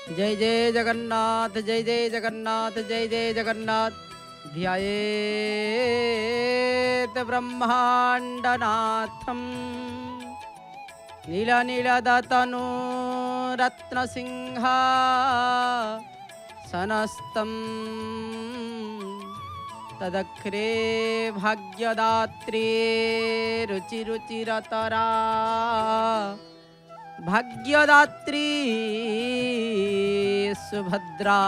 जय जय जगन्नाथ, जय जय जगन्नाथ, जय जय जगन्नाथ। ध्यायेत् ब्रह्माण्डनाथं नीलनीलदतनु रत्नसिंहा सनस्तं तदग्रे भाग्यदात्री रुचिरुचिरतरा भाग्यदात्री सुभद्रा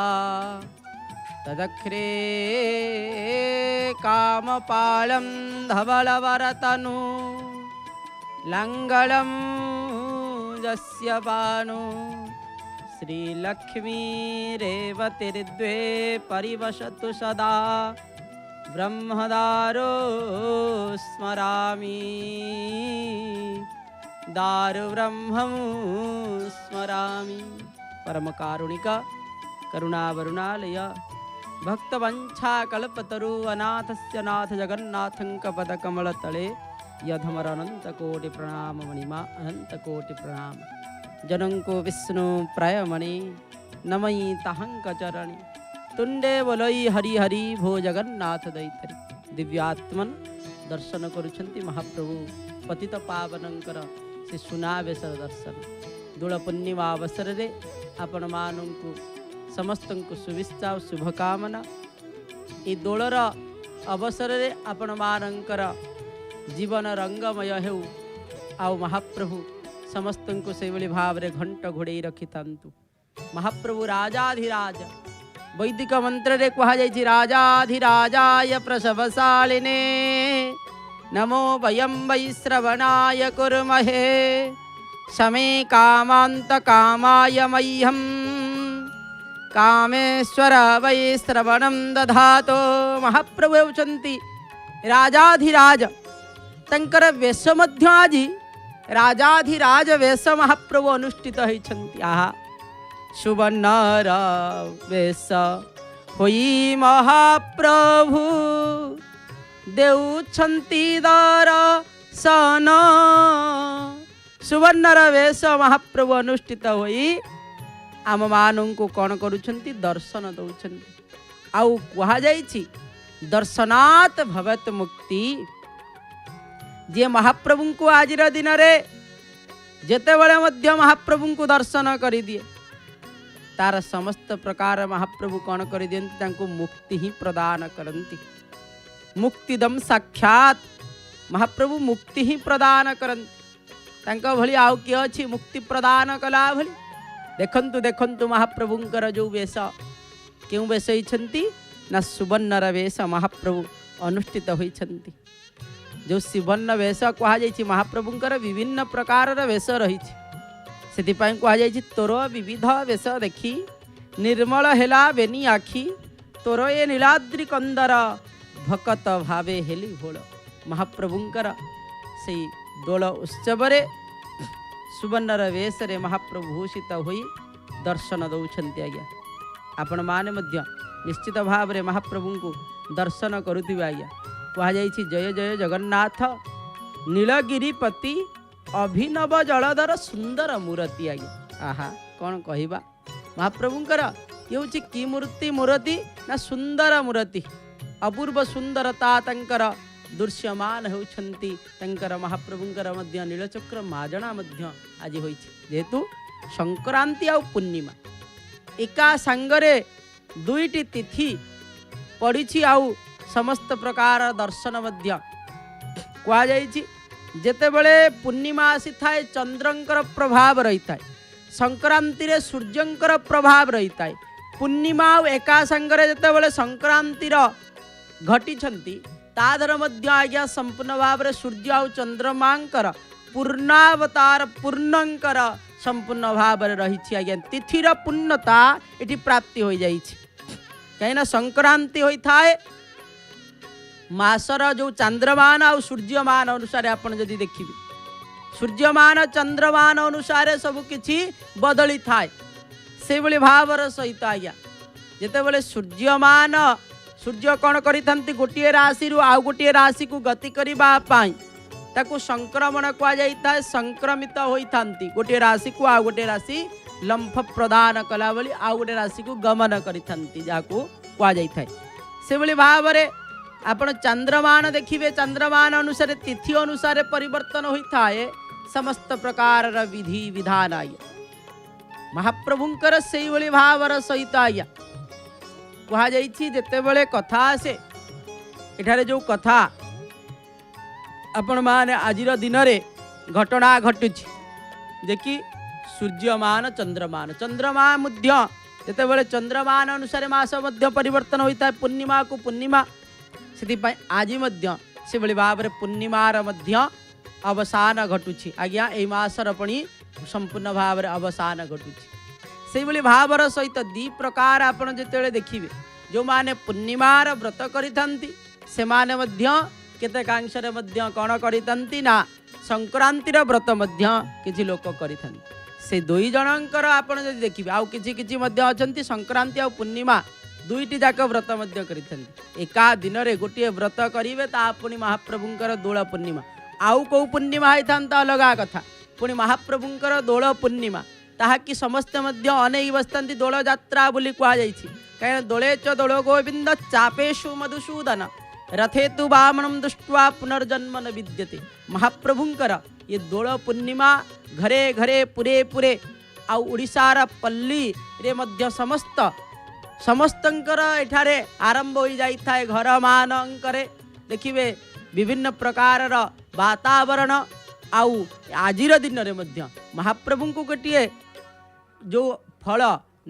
तदग्रे कामपालं धवलवरतनु लङ्गलं यस्य बाणु श्रीलक्ष्मी रेवतिर्द्वे परिवसतु सदा ब्रह्मदारो स्मरामि दारु ब्रह्मं स्मरामि। परम कारुणिक करुणावरुणालय भक्तवंशा कल्पतरु अनाथस्य नाथ जगन्नाथं कपदकमलतले यधमर अनंतकोटि प्रणाम मणिमा अनंतकोटि प्रणाम जनंको विष्णु प्रायमणि नमयि तहंक चरणि तुंडे बोलई हरि हरि भो जगन्नाथ दैतरी। दिव्यात्मन दर्शन करुछंती महाप्रभु पतित पावनंकर से सुनावेश दर्शन दोल पूर्णिमा अवसर रे आपण मानंकु समस्त शुभेच्छा और शुभकामना। ये दोलर अवसर रे आपण मानंकर जीवन रंगमय हेउ आउ महाप्रभु समस्त को से भाव रे घंट घोड़े रखि थांतु। महाप्रभु राजाधिराज वैदिक मंत्र रे कहा जाय राजाधिराजाय प्रसवशालिने नमो वयं वै श्रवणाय कुर्महे समे कामांत कामाय मह्यं कामेश्वर वै श्रवणं दधातो। महाप्रभु हेउचंती राजाधिराज तंकर वेश मध्य आज राजाधिराज वेश महाप्रभु अनुष्ठित होइछंती। आहा सुवर्णर वेश होई महाप्रभु देउछंती दर्शन सुवर्णर वेश महाप्रभु अनुष्ठित होई आम मानंकु कौन करुछंती दर्शन दउछंती। आउ कहा जाइछि दर्शनात् भवत मुक्ति। जे महाप्रभु को आज दिन रे जेते बळे मध्य महाप्रभु को दर्शन करि दिए तार समस्त प्रकार महाप्रभु कौन करि दियंती तांको मुक्ति ही प्रदान करंती। मुक्तिदम साक्षात महाप्रभु मुक्ति ही प्रदान करंती। तांको भली आउ किए अछि मुक्ति प्रदान कला भली। देखंतु देखंतु महाप्रभुंकर जो वेश केउ वेश होइछंती ना सुवर्णर वेश महाप्रभु अनुष्ठित होइछंती। जो सुवर्ण वेश कहा जाइछि महाप्रभुंकर विभिन्न प्रकार वेश रही से कहा जाइछि तोर विविध वेश देखी निर्मल हेला बेनी आखि तोर ए नीलाद्रि कंदर भकत भावे हेली भोल। महाप्रभुंकर से दोल उत्सव सुवर्णर वेश रे महाप्रभु भूषित होई दर्शन दौछंती। आज्ञा आपण माने मध्य निश्चित भाव रे महाप्रभु को दर्शन करुथिबे। आज्ञा कहा जाइछि जय जय जगन्नाथ नीलगिरिपति अभिनव जलधर सुंदर मूर्ति। आज्ञा आहा कौन कहवा महाप्रभुंकर ये हूँ कि मूर्ति मूर्ति ना सुंदर मूर्ति अपूर्व सुंदरता तंकर दृश्यमान होउछंती। तंकर महाप्रभुंकर मध्य नीलचक्र माजणा मध्य आज होइछि जेहेतु संक्रांति आ पूर्णिमा एका संगरे दुईटी तिथि पड़िछि आउ समस्त प्रकार दर्शन मध्य कहा जाइछि। जेतेबेले पूर्णिमा आसी थाए चंद्रंकर प्रभाव रही थाए संक्रांति रे सूर्यंकर प्रभाव रही थाए। पूर्णिमा एका संगरे जेतेबेले संक्रांतिर घटिछंती तादर मध्य आज्ञा संपूर्ण भाव रे सूर्य आ चंद्रमांकर पूर्णावतार पूर्णंकर संपूर्ण भाव रे रही आज्ञा तिथिर पूर्णता एठी प्राप्ति हो जाइछि। कहीं संक्रांति होई थाए मासर जो चंद्रमान आ सूर्यमान अनुसार आपण जदि देखिबे सूर्यमान चंद्रमान अनुसार सब किछि बदली थाए से भली भावर सहित आज्ञा जेतेबेले सूर्यमान सूर्य कौन करिथांती गोटे राशि रु आउ गोटे राशि को गति करबा पाई ताकू संक्रमण कह जाए संक्रमित होइथांती गोटे राशि को आउ गोटे राशि लंफ प्रदान कला भली आउ गोटे राशि को गमन करिथंती जाको कुआ जाई थाए से भली भाव रे आपण चंद्रमान देखिबे चंद्रमान अनुसार तिथि अनुसार परिवर्तन होई थाए समस्त प्रकार विधि विधान आय महाप्रभुंकर सेई भली भावर सहित आया कुआ जाईछि जेते बेले कथा आसे एठारे जो कथा आपण माने आजिर दिन रे घटना घटुछि देखि सूर्यमान चंद्रमा मध्य जेतेबेले चंद्रमान अनुसार मास मध्य परिवर्तन होता है पूर्णिमा को पूर्णिमा से आज मध्य से भली भाव में पूर्णिमार मध्य अवसान घटुछि आज्ञा ए मासर पणी संपूर्ण भाव में अवसान घटुछि से भली भावर सहित दी प्रकार आपण जेतेबेले देखिबे जो माने पूर्णिमार व्रत करिथांती से माने मध्य केतेकांशरे मध्य कौन करिथांती ना संक्रांतिर व्रत मध्य किछि लोक करिथांती से दुई जनकर आपण जदि देखिबे आउ किछि किछि मध्य अछंती संक्रांति आ पूर्णिमा दुईटी जाक व्रत मध्य करिथांती एका दिन रे गोटे व्रत करिवे ता पुनी महाप्रभुंकर दोल पूर्णिमा आउ को पूर्णिमा होइथांता अलगा कथा पुनी महाप्रभुंकर दोल पूर्णिमा ताहा कि समस्त मध्य अनेई बसतांती दोल यात्रा बोली कुआ जाईछि काहे दोले च दोल गोविंद चापेषु मधुसूदन रथे तु वामनं दृष्ट्वा पुनर्जन्म न विद्यते महाप्रभुंकर ये दोल पूर्णिमा घरे घरे पुरे पुरे आउ उड़ीसार पल्ली रे मध्य समस्तंकर एठारे आरंभ हो जाई थाए घर मानंकरे देखिबे विभिन्न प्रकार वातावरण आउ आजिर दिन रे मध्य महाप्रभु को गोटे जो फल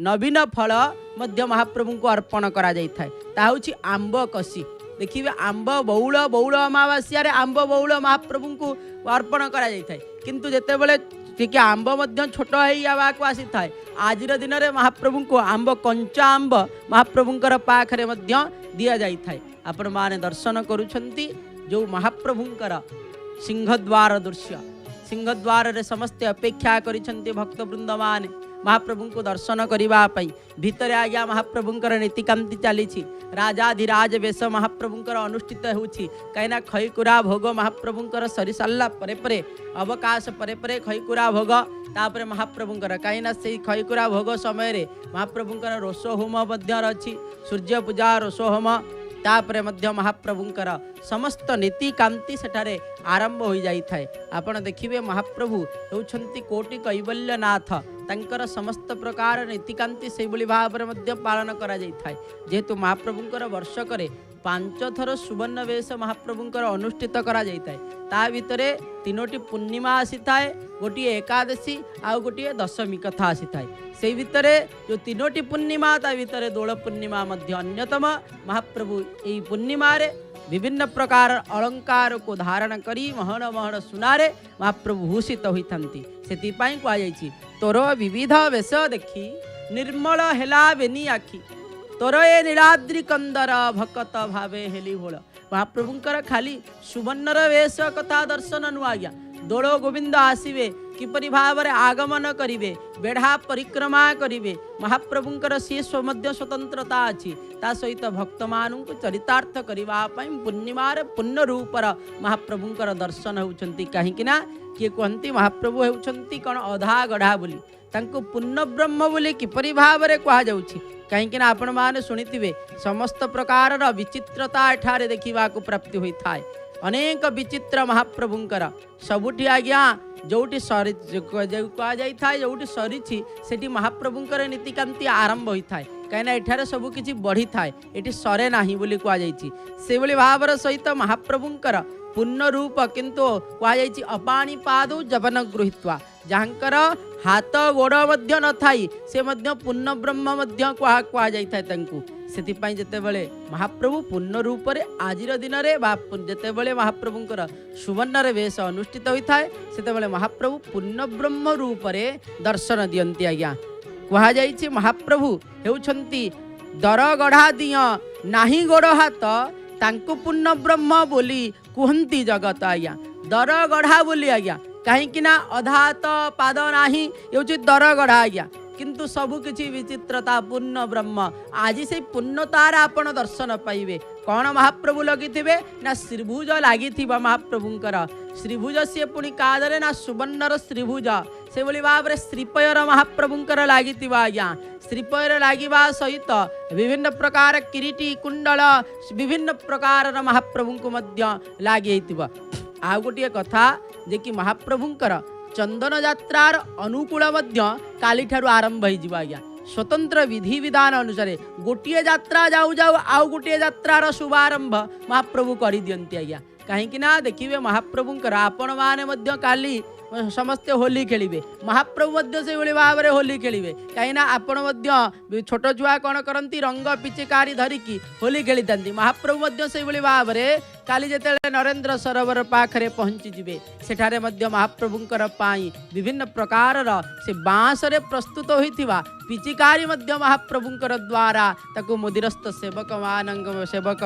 नवीन फल मध्य महाप्रभु को अर्पण करा जाई थाए ता होछि आंब कसी देखिए आंब बौल बौल अमावास्या रे आंब बौल महाप्रभु को अर्पण करा जाई थाए किंतु जेते बेले टिके आंब मध्य छोट होइबा को आसी थाए आजिर दिन रे महाप्रभु को आंब कंचा आंब महाप्रभुंकर पाखरे मध्य दिया जाई थाए आपण माने दर्शन करूछंती जो महाप्रभुंकर सिंहद्वार दृश्य सिंहद्वार रे समस्त अपेक्षा करिछंती भक्त वृंद माने महाप्रभु को दर्शन करने भितर आज्ञा महाप्रभुंकर नीतिकांति चली राजाधिराज वेश महाप्रभुंकर अनुष्ठित होछि कहीं खईकुरा भोग महाप्रभुंकर सरी सारा परे अवकाश परे खईकुरा भोग तापर महाप्रभुंकर कहीं से खईकुरा भोग समय महाप्रभुंकर रोष होम अच्छी सूर्य पूजा रोष होम तापर मध्य महाप्रभुंकर समस्त नीतिकांति सेठारे आरंभ हो जाई थाए आपण देखिबे महाप्रभु होउछंती कोटि कैवल्यनाथ तांकर समस्त प्रकार नीतिकांति से भली भाव में पालन करा जाई थाए जेहेतु महाप्रभुंकर वर्षकरे 5 थर सुवर्ण वेश महाप्रभुंकर अनुष्ठित करा जाई थाए ता भितरे 3टी पूर्णिमा आसी थाए गोटे एकादशी आउ गोटे दशमी कथा आसी थाए से भितरे जो 3टी पूर्णिमा ता भितरे दोल पूर्णिमा मध्य अन्यतम महाप्रभु एई पूर्णिमा रे विभिन्न प्रकार अलंकार को धारण करी महण महण सुनारे महाप्रभु भूषित होइथांती सेतिपाई कुआ जाईछि तोर विविध वेश देखी निर्मल हेला बेनी आखि तोर ए नीलाद्रि कंदर भकत भावे हेली भोल महाप्रभुंकर खाली सुवर्णर वेश कथा दर्शन नुआज्ञा दोल गोविंद आसीबे किपरि भाव में आगमन करिवे बेढ़ा परिक्रमा करिवे महाप्रभुंकर सी स्वमध्य स्वतंत्रता अच्छी ता सहित भक्त मानू चरितार्थ करने पूर्णिमार पूर्ण रूपर महाप्रभुंकर दर्शन होउछंती कहीं किए कहती महाप्रभु होउछंती कौन अधा गढ़ा बोली तांको पूर्ण ब्रह्म बोली किपरि भाव में कह जाउछि कहीं आपण माने सुनिथिबे समस्त प्रकार विचित्रता एठारे देखा प्राप्ति होई थाए अनेक विचित्र महाप्रभुंकर सबुठी आज्ञा जोटी सरी कह जाए जोटी सरी से महाप्रभुंकर नीतिकांति आरंभ होता है कहीं एठारे सबू किसी बढ़ी थाए ये सरे ना बोली कहुई से भाव सहित महाप्रभुंकर पूर्ण रूप किंतु कहुई अपाणी पादौ जपन गृहीत्वा जहाँकर हाथ गोड़ मध्य न थाई से मध्य पूर्ण ब्रह्म मध्य कह जाए से जितेबले महाप्रभु पूर्ण रूप से आजिर दिन में जितेबले महाप्रभुंकर सुवर्ण वेश अनुष्ठित होता है से महाप्रभु पूर्ण ब्रह्म रूप से दर्शन दियंती आज्ञा कह जाइए महाप्रभु होउछंती दर गढ़ा दिय नाही गोड़ हाथ तांको पूर्ण ब्रह्म बोली कहती जगत आज्ञा दर गढ़ा बोली आज्ञा कहीं अधा हाथ पाद नाही ये दर गढ़ा आज्ञा किंतु सबु किछि विचित्रता पूर्ण ब्रह्म आज से पूर्णतार आपण दर्शन पाइबे। कौन महाप्रभु लगिथिबे ना श्रीभुज लागिथिबा महाप्रभुंकर श्रीभुज सी पुणी कादरे ना सुवर्णर श्रीभुज से भली भाव श्रीपयर महाप्रभुंकर लागिथिबा आज्ञा श्रीपयर लागिबा सहित विभिन्न प्रकार किरीटी कुंडल विभिन्न प्रकार महाप्रभु को मध्य लागिथिबा। आ गोटे कथा जे कि महाप्रभुंकर चंदन यात्रार अनुकूल मध्य काली ठारू आरंभ हो आज्ञा स्वतंत्र विधि विधान अनुसार गोटे यात्रा जाऊ जाऊ आउ गोटे यात्रार शुभारंभ महाप्रभु कर दियंती आज्ञा। कहीं ना देखिए महाप्रभुंकर आपण माने मध्य काली समस्ते होली खेलिबे महाप्रभु मध्य से भाव में होली खेलिबे कहीं आपण मध्य छोट छुआ कौन करती रंग पिचकारी धरिकी होली खेली था महाप्रभु मध्य से भाव में काली जिते नरेंद्र सरोवर पाखरे पहुंची जिबे सेठारे मध्य महाप्रभुंकर पाई विभिन्न प्रकार से बांसरे प्रस्तुत होइथिबा पिचिकारी मध्य महाप्रभुंकर द्वारा ताकू मुदिरस्थ सेवक मानंग सेवक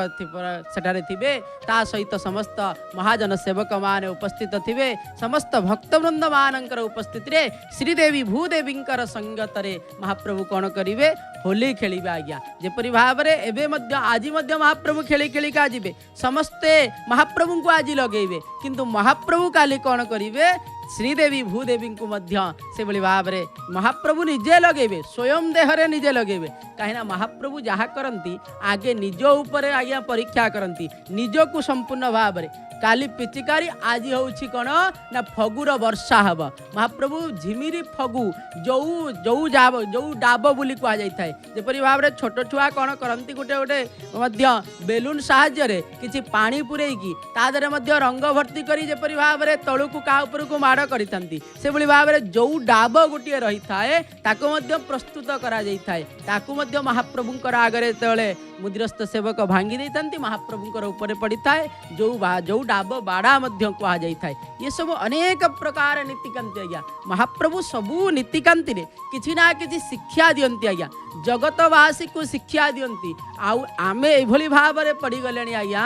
सेठारे थिबे ता सहित समस्त महाजन सेवक माने उपस्थित थिबे समस्त भक्तवृंद मानंकर उपस्थिति रे श्रीदेवी भूदेवींकर संगतरे महाप्रभु कौन करिवे होली खेलिबे आज्ञा। जेपरि भाव में एबे मध्य आज मध्य महाप्रभु खेली खेली का जिबे समस्ते महाप्रभु को आज लगेबे किंतु महाप्रभु काली कौन करिवे श्रीदेवी भूदेवी को मध्य से भली भाव में महाप्रभु निजे लगेबे स्वयं देहरे निजे लगेबे कहीं महाप्रभु जहाँ करती आगे निज उपर आज्ञा परीक्षा करती निज को संपूर्ण भाव में काली पिचिकारी आज होउछि कौन ना फगुर वर्षा हब महाप्रभु झिमिरी फगु जो जो जाब जो डाब बोली कह जाए जेपरि भाव में छोट छुआ कौन करती गोटे गोटे मध्य बेलून साहाय्य किछि पानी पुरेकी तादरे मध्य रंग भर्ती करी जेपरि भाव में तळुकु का उपरकु माड़ करिथांती से भली भाव में जो डाब गोटे रही थाए ताको मध्य प्रस्तुत करा जाई थाए ताकू मध्य महाप्रभुंकर आगरे तळे मुद्रस्थ सेवक भांगी देइथांती महाप्रभुंकर ऊपर पड़ी थाए जो डाब बाड़ा मध्य कह जाई थाए ये सब अनेक प्रकार नीतिकांति आज्ञा महाप्रभु सबू नीतिकांति रे किछि ना किछि शिक्षा दियंती आज्ञा जगतवासी को शिक्षा दियंती आउ आमे एभली भाव रे पड़ी गलेनी आज्ञा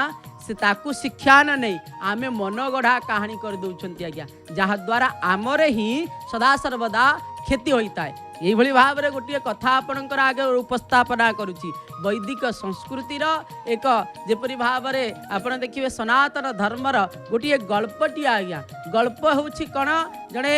से ताकू शिक्षा न नहीं आमे मन गढ़ा कहानी कर दउछंती आज्ञा जहा द्वारा आमरे ही सदा सर्वदा क्षति होता है। यही भाव में गोटे कथा आपणकर आगे उपस्थापना करुच्ची वैदिक संस्कृतिर एक जेपरी भाव में आपड़ देखिए सनातन धर्मर गोटे गल्पटी आज्ञा गल्प हूँ कौन जड़े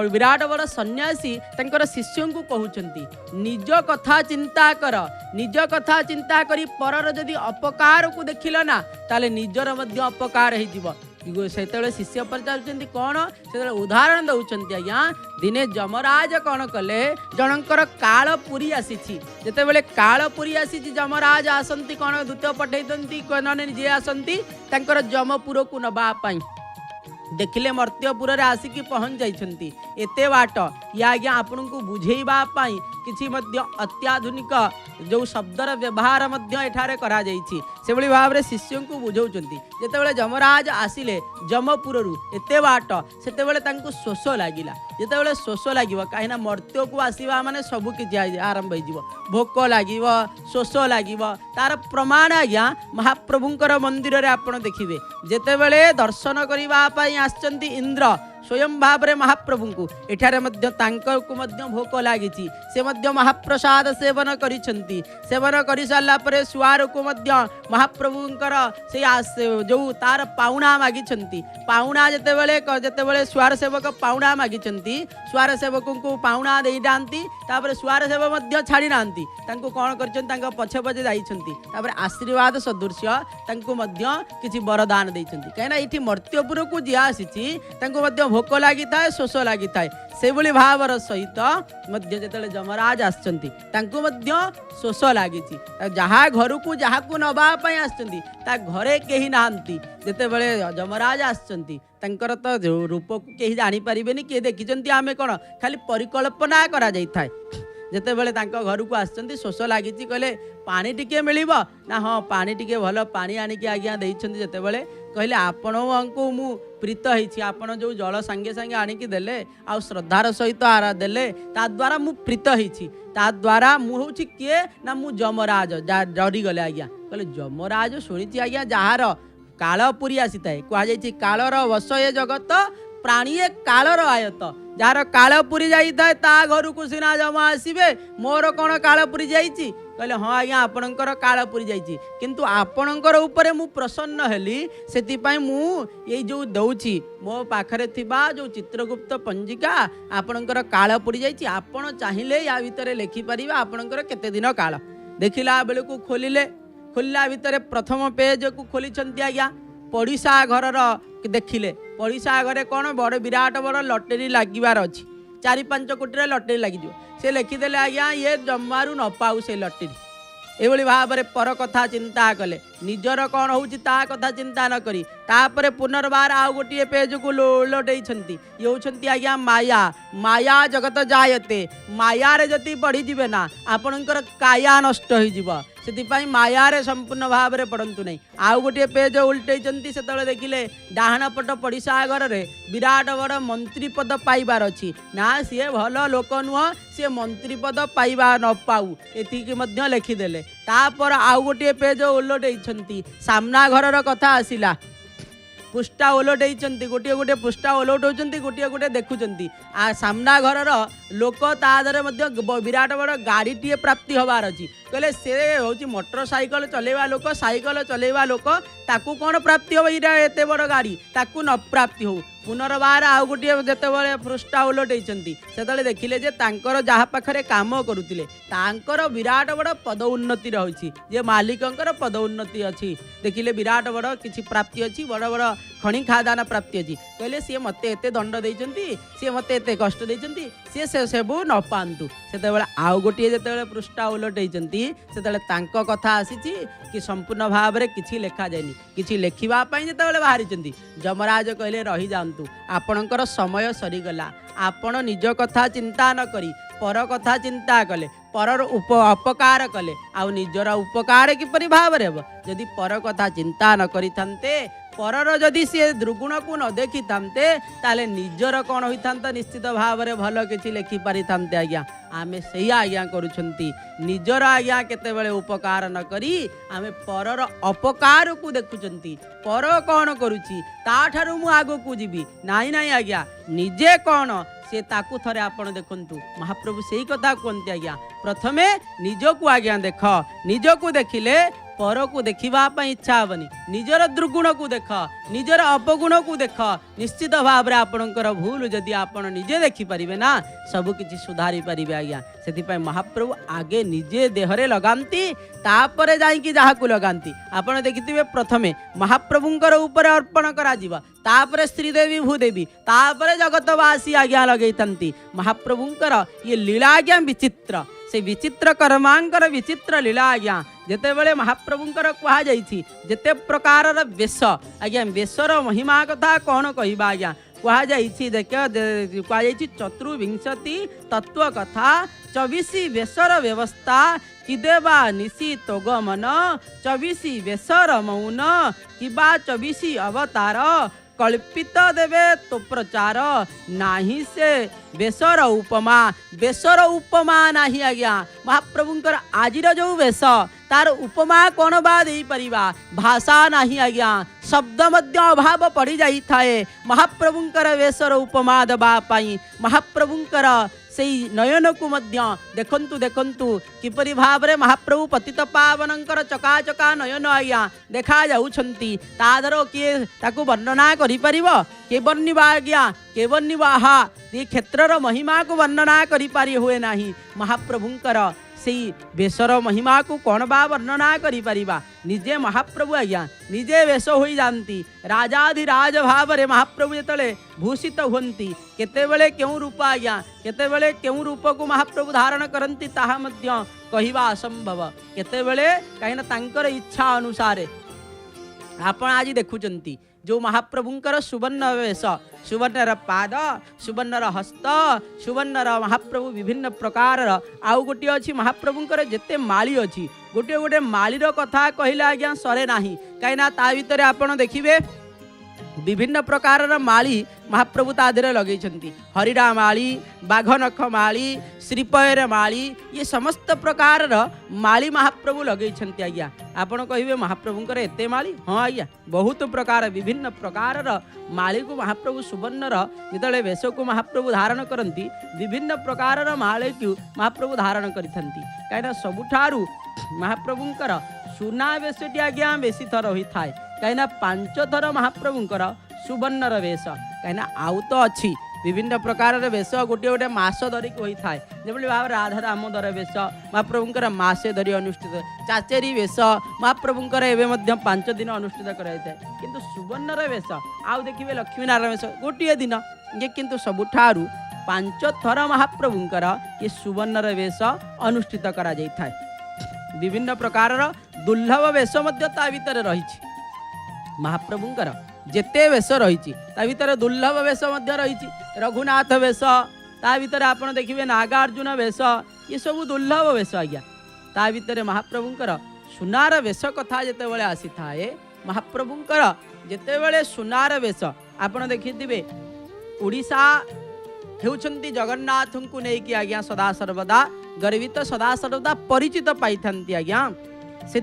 विराट बड़ सन्यासी तंकर शिष्यों को कहउचंती निज कथा चिंता कर निज कथा चिंता करी परर जदि अपकार को देखिल ना ताले निजर मध्य अपकार हो से शिष्य पचार कौन से उदाहरण दौरान आज्ञा दिने जमराज कौन कले जनकर कालपुरी आसी जिते कालपुरी आसी जमराज आसती कौन दूत पठे निजे आसती जमपुर को नवापाई देखिले मर्त्यपुर रे आसिकी पहुँच जाइछंती एते बाट या आज्ञा आपन को बुझेइबा पाई किछि मध्य अत्याधुनिक जो शब्दर व्यवहार मध्य एठारे करा जाइछि से भली भाव रे शिष्यों को बुझौचंती जेतेबेले जमराज आसिले जमपुररु एते बाट सेतेबेले तांको शोष लागिला जेतेबेले शोष लागिवो काहेना मर्त्य को आसीबा माने सबु कि आरंभ हो जिवो भोक लागिवो शोष लागिवो तार प्रमाण आज्ञा महाप्रभुंकर मंदिर रे आपण देखिबे जेतेबेले दर्शन करिबा पाई आछंती इंद्र स्वयं भाव में महाप्रभु को एठारे मध्य तांकर को मध्य भोक लागी से मध्य महाप्रसाद सेवन करिसेंती सेवन कर सारा पर सुआर को मध्य महाप्रभुंकर से जो तार पाउना मागिछंती पाउना जेतेबेले सुआर सेवक पाउना मागिछंती सुआर सेवक को पाउना दे जाती तापर सुआर सेवक मध्य छाड़ी नांती तांको कौन करछंती पछे पछे जाइछंती तापर आशीर्वाद सदृश्य तांको मध्य किछि वरदान देइछंती कहिना इठी मर्त्यपुर को जिया आसीछि तांको मध्य भोक लगी थाए शोष लगी थाए से भली भावर सहित मध्य जेतेबेले जमराज आछंती तांको मध्य शोष लगी जहाँ घर को जहाँ को नबा पई आछंती ता घरे केही नांती जेतेबेले जमराज आछंती तांकर तो रूप को केही जानि परिबेनी के देखिचंती आमे कोन खाली परिकल्पना करा जाई थाए जेतेबेले तांको घर को आछंती शोष लगी कहले पानी टिके मिलिबो ना हाँ पानी टिके भल पानी आनिकी आज्ञा देइछंती जेतेबेले कहले आपण को मु प्रीत होइछि आपण जो जल संगे संगे आनिकी देले आ श्रद्धार सहित आरा देले ता द्वारा मु प्रीत होइछि ता द्वारा मु होछि किए ना मु जमराज डरी गले आज्ञा कहले जमराज सुनिछि आज्ञा जहार कालपुरी आसी थाए कह जाइछि कालर वश ए जगत प्राणी कालर आयत जार काल पुरी जाई थाए ता घर को सिना जमा आसबे मोर कौन काल पुरी जाइए कहले हाँ आज्ञा आपणकर काल पुरी जाइए किंतु आपणकर ऊपर मु प्रसन्न हेली से मु ये जो दौची मो पाखरे थिबा जो चित्रगुप्त पंजिका आपणकर काल पुरी जाइए आपण चाहिए या भितर लिखिपर आपणकर केते दिन काल देखिला बेलू खोलिले खोलला भितर प्रथम पेज को खोली आज्ञा पड़िशा घर देखिले पड़िशा घरे कौन बड़ विराट बड़ लटेरी लगिबार अच्छी 4-5 कोटी लटेरी लगिज से लिखिदेले आज्ञा ये जमारू न पाऊ से लटेरी एभली भाव में पर कथा चिंता कले निजर कौन होउची ता कथा चिंता न करी तापरे पुनर्बार आउ गोटे पेज को लोटैछंती ये होछंती आज्ञा माया माया जगत जायते माया रे जति बढ़ी जिवे ना आपणकर काया नष्ट होई जिवो से मायारे संपूर्ण भाव में पड़तु नहीं आउ गोटे पेज उल्टैछंती से देखिले डाहाण पट पड़िशा घर रे विराट बड़ मंत्री पद पाइबार अच्छी ना सी भल लोक नुह सी मंत्री पद पाइबा न पाऊ एतिकी मध्य लिखिदेले तापर आउ गोटे पेज उलटैछंती सामना घर कथा आसिला पुष्टा ओलटैछंती गोटे गोटे पुष्टा ओलटौछंती गोटे गोटे देखुछंती आ सामना घर लोक तादरे मध्य विराट बड़ गाड़ीटीए प्राप्ति हबार अच्छी कहले से हूँ मोटरसाइकल चलेवा लोक साइकल चलेवा लोक ताकू कौन प्राप्ति हो एत बड़ गाड़ी ताकू न प्राप्ति हो पुनर्बार आउ गोटे जिते पृष्ठा उलटैछंती से देखिले जे तांकर जहाँ पाखरे काम करुतिले तांकर विराट बड़ पद उन्नति रही जे मालिकंकर पद उन्नति अच्छी देखिले विराट बड़ किसी प्राप्ति अच्छी बड़ बड़ खଣି खादान प्राप्ति अच्छी कहले सी मत एत दंड देइछंती सी मत एत कष्ट देइछंती सी से सबू न पातु से आउ गोटे जिते पृष्ठा उलटैछंती से कथा आसी कि संपूर्ण भाव में किसी लेखा जाएनि किसी लेखापी जो बाहरी जमराज कहले रही जातु आपणकर समय सरीगला आपण निज कथा चिंता न करी पर कथा चिंता कले परर अपकार कले आउ निजर उपकार किपरि भाव रे जदि पर कथा चिंता न करी थांते परर जदि सी दुर्गुण को न देखी थांते ताले निजर कौन होता निश्चित भाव में भल किसी लिखि पारि थांते आज्ञा आमे सही आज्ञा करुछंती निजर आज्ञा केतेबेले उपकार न करी आमे परर अपकार को देखुचंती पर कौन करुची ताठारु मु आगो को जीवी नाई नाई आज्ञा निजे कौन से ताकू थरे आपण देखंतु महाप्रभु सही कथा कहते आज्ञा प्रथमे निजको आज्ञा देख निजको देखिले पर को देखा इच्छा हेनी निजर दुर्गुण को देख निजर अपगुण को देख निश्चित भाव में आपणकर भूल जदि आपण निजे देखिपारे ना सबकि सुधारी पारे आज्ञा से महाप्रभु आगे निजे देहरे लगाती तापर जाइकी जहाँ को लगाती आपण देखिथिबे प्रथमे महाप्रभुंकर ऊपर अर्पण करा जिवा तापर श्रीदेवी भूदेवी तापर जगतवासी आज्ञा लगे महाप्रभुंकर ये लीला आज्ञा विचित्र से विचित्र कर्मांकर विचित्र लीला आज्ञा जेते बेले महाप्रभुंकर कहा जाइछि जेते प्रकार वेश आज्ञा वेशर महिमा कथा कौन कहबा आज्ञा कहा जाइछि देख कहा जाइछि 24 तत्व कथा 24 वेशर व्यवस्था किदेवा निशी तोगमन 24 वेशर मौन किबा 24 अवतार कल्पित देवे तो प्रचार नाही से बेसर उपमा नाही आज्ञा महाप्रभुंकर आजिर जो वेश तार उपमा कौन बा दे परिबा भाषा नाही आज्ञा शब्द मध्य अभाव पड़ जाई थाए महाप्रभुंकर वेशर उपमा देबा पाई महाप्रभुंकर से नयन को मध्य देखंतु देखंतु किपरि भाव रे महाप्रभु पतित पावनंकर चकाचका नयन आज्ञा देखा जाउछंती तादर किए ताकू वर्णना करि परिबो के वर्णिबा आज्ञा के वर्णिबाहा ये क्षेत्रर महिमा को वर्णना करि पारि हुए नाही महाप्रभुंकर से वेशर महिमा को कौन बा वर्णना करि परिबा निजे महाप्रभु आज्ञा निजे वेश होई जानती राजाधिराज भाव रे महाप्रभु जेतले भूषित हुंती केतेबेले केउ रूप आज्ञा केतेबेले केउ रूप को महाप्रभु धारण करंती ताहा मध्य कहिबा असंभव केतेबेले काहेना तांकर इच्छा अनुसार आपण आज देखुचंती जो महाप्रभुंकर सुवर्ण वेश सुवर्णर पाद सुवर्णर हस्त सुवर्णर महाप्रभु विभिन्न प्रकार आउ गोटे अच्छी महाप्रभुंकर जेते माली अच्छी गोटे गोटे मालीर कथा कहले आज्ञा सरे नाही कहीं ता भितर आपण देखिबे विभिन्न प्रकार माली महाप्रभु ता देहरे लगेइछंती हरिड़ा माली बाघनख माली श्रीपयर माली ये समस्त प्रकार माली महाप्रभु लगेइछंती आज्ञा आपण कहिबे महाप्रभुंकर एते माली हाँ आज्ञा बहुत प्रकार विभिन्न प्रकार माली को महाप्रभु सुवर्णर जिते वेश को महाप्रभु धारण करती विभिन्न प्रकार माली को महाप्रभु धारण करिथंती कहीं सबुठारू महाप्रभुंकर सुना वेशटी आज्ञा बेसी थर होता है कहीं 5 थर महाप्रभुंकर सुवर्णर वेश कहीं आउ तो अच्छी विभिन्न प्रकार वेश गोटे गोटे मास धरिक होता है जब भाव राधा दामोदर वेश महाप्रभुंकर मासे धरी अनुष्ठित चाचेरी वेश महाप्रभुंकर एवं 5 दिन अनुष्ठित कराई किंतु सुवर्णर वेश आउ देखिए लक्ष्मीनारायण वेश गोटे दिन ये किंतु सबुठारू 5 थर महाप्रभुंकर ये सुवर्णर वेश अनुष्ठित करा जाता है विभिन्न प्रकार दुर्लभ वेश भितर रही महाप्रभुंकर जेते वेश रही भितर दुर्लभ वेश रही रघुनाथ वेश ता भितर आपण देखिए नागार्जुन वेश ये सब दुर्लभ वेश आज्ञा ता भितर महाप्रभुंकर सुनार वेश कथा जिते आसी थाए महाप्रभुंकर जिते सुनार वेश आपण देखिए ओडिशा हेउछंती जगन्नाथ को लेकिन आज्ञा सदा सर्वदा गर्वित सदा सर्वदा परिचित पाई आज्ञा से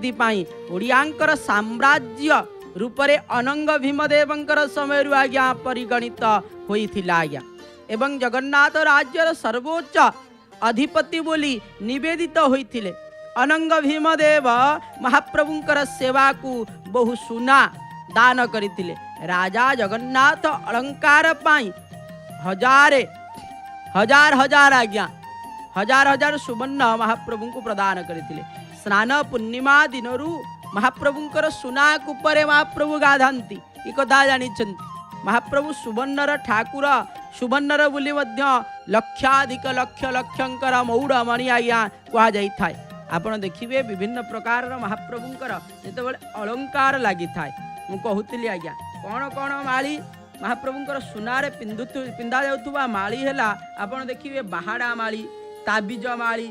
ओडियांकर साम्राज्य रूपरे अनंग भीमदेवंकर समय आज्ञा परिगणित होइथिला आज्ञा एवं जगन्नाथ राज्यर सर्वोच्च अधिपति बोली निवेदित होइथिले अनंग भीमदेव महाप्रभुंकर सेवा को बहु सुना दान करथिले राजा जगन्नाथ अलंकार पाई हजार हजार आज्ञा हजार हजार सुवर्ण महाप्रभु को प्रदान करथिले स्नान पूर्णिमा दिनरू महाप्रभुंकर सुना कुपरे महाप्रभु गाधांती ई कथा जानिछंती महाप्रभु सुवर्णर ठाकुर सुवर्णर बोली लक्षाधिक लक्ष लक्षंकर मौड़ मणि आज्ञा कह जाई थाए आपण देखिए विभिन्न प्रकार महाप्रभुंकर जेतेबेले अलंकार लागि थाए मु कहूतिली आज्ञा कौन कौन माली महाप्रभुंकर सुनारे पिंधा जाउथुबा माली हैला आपण देखिए बाहाड़ा माली ताबिज माली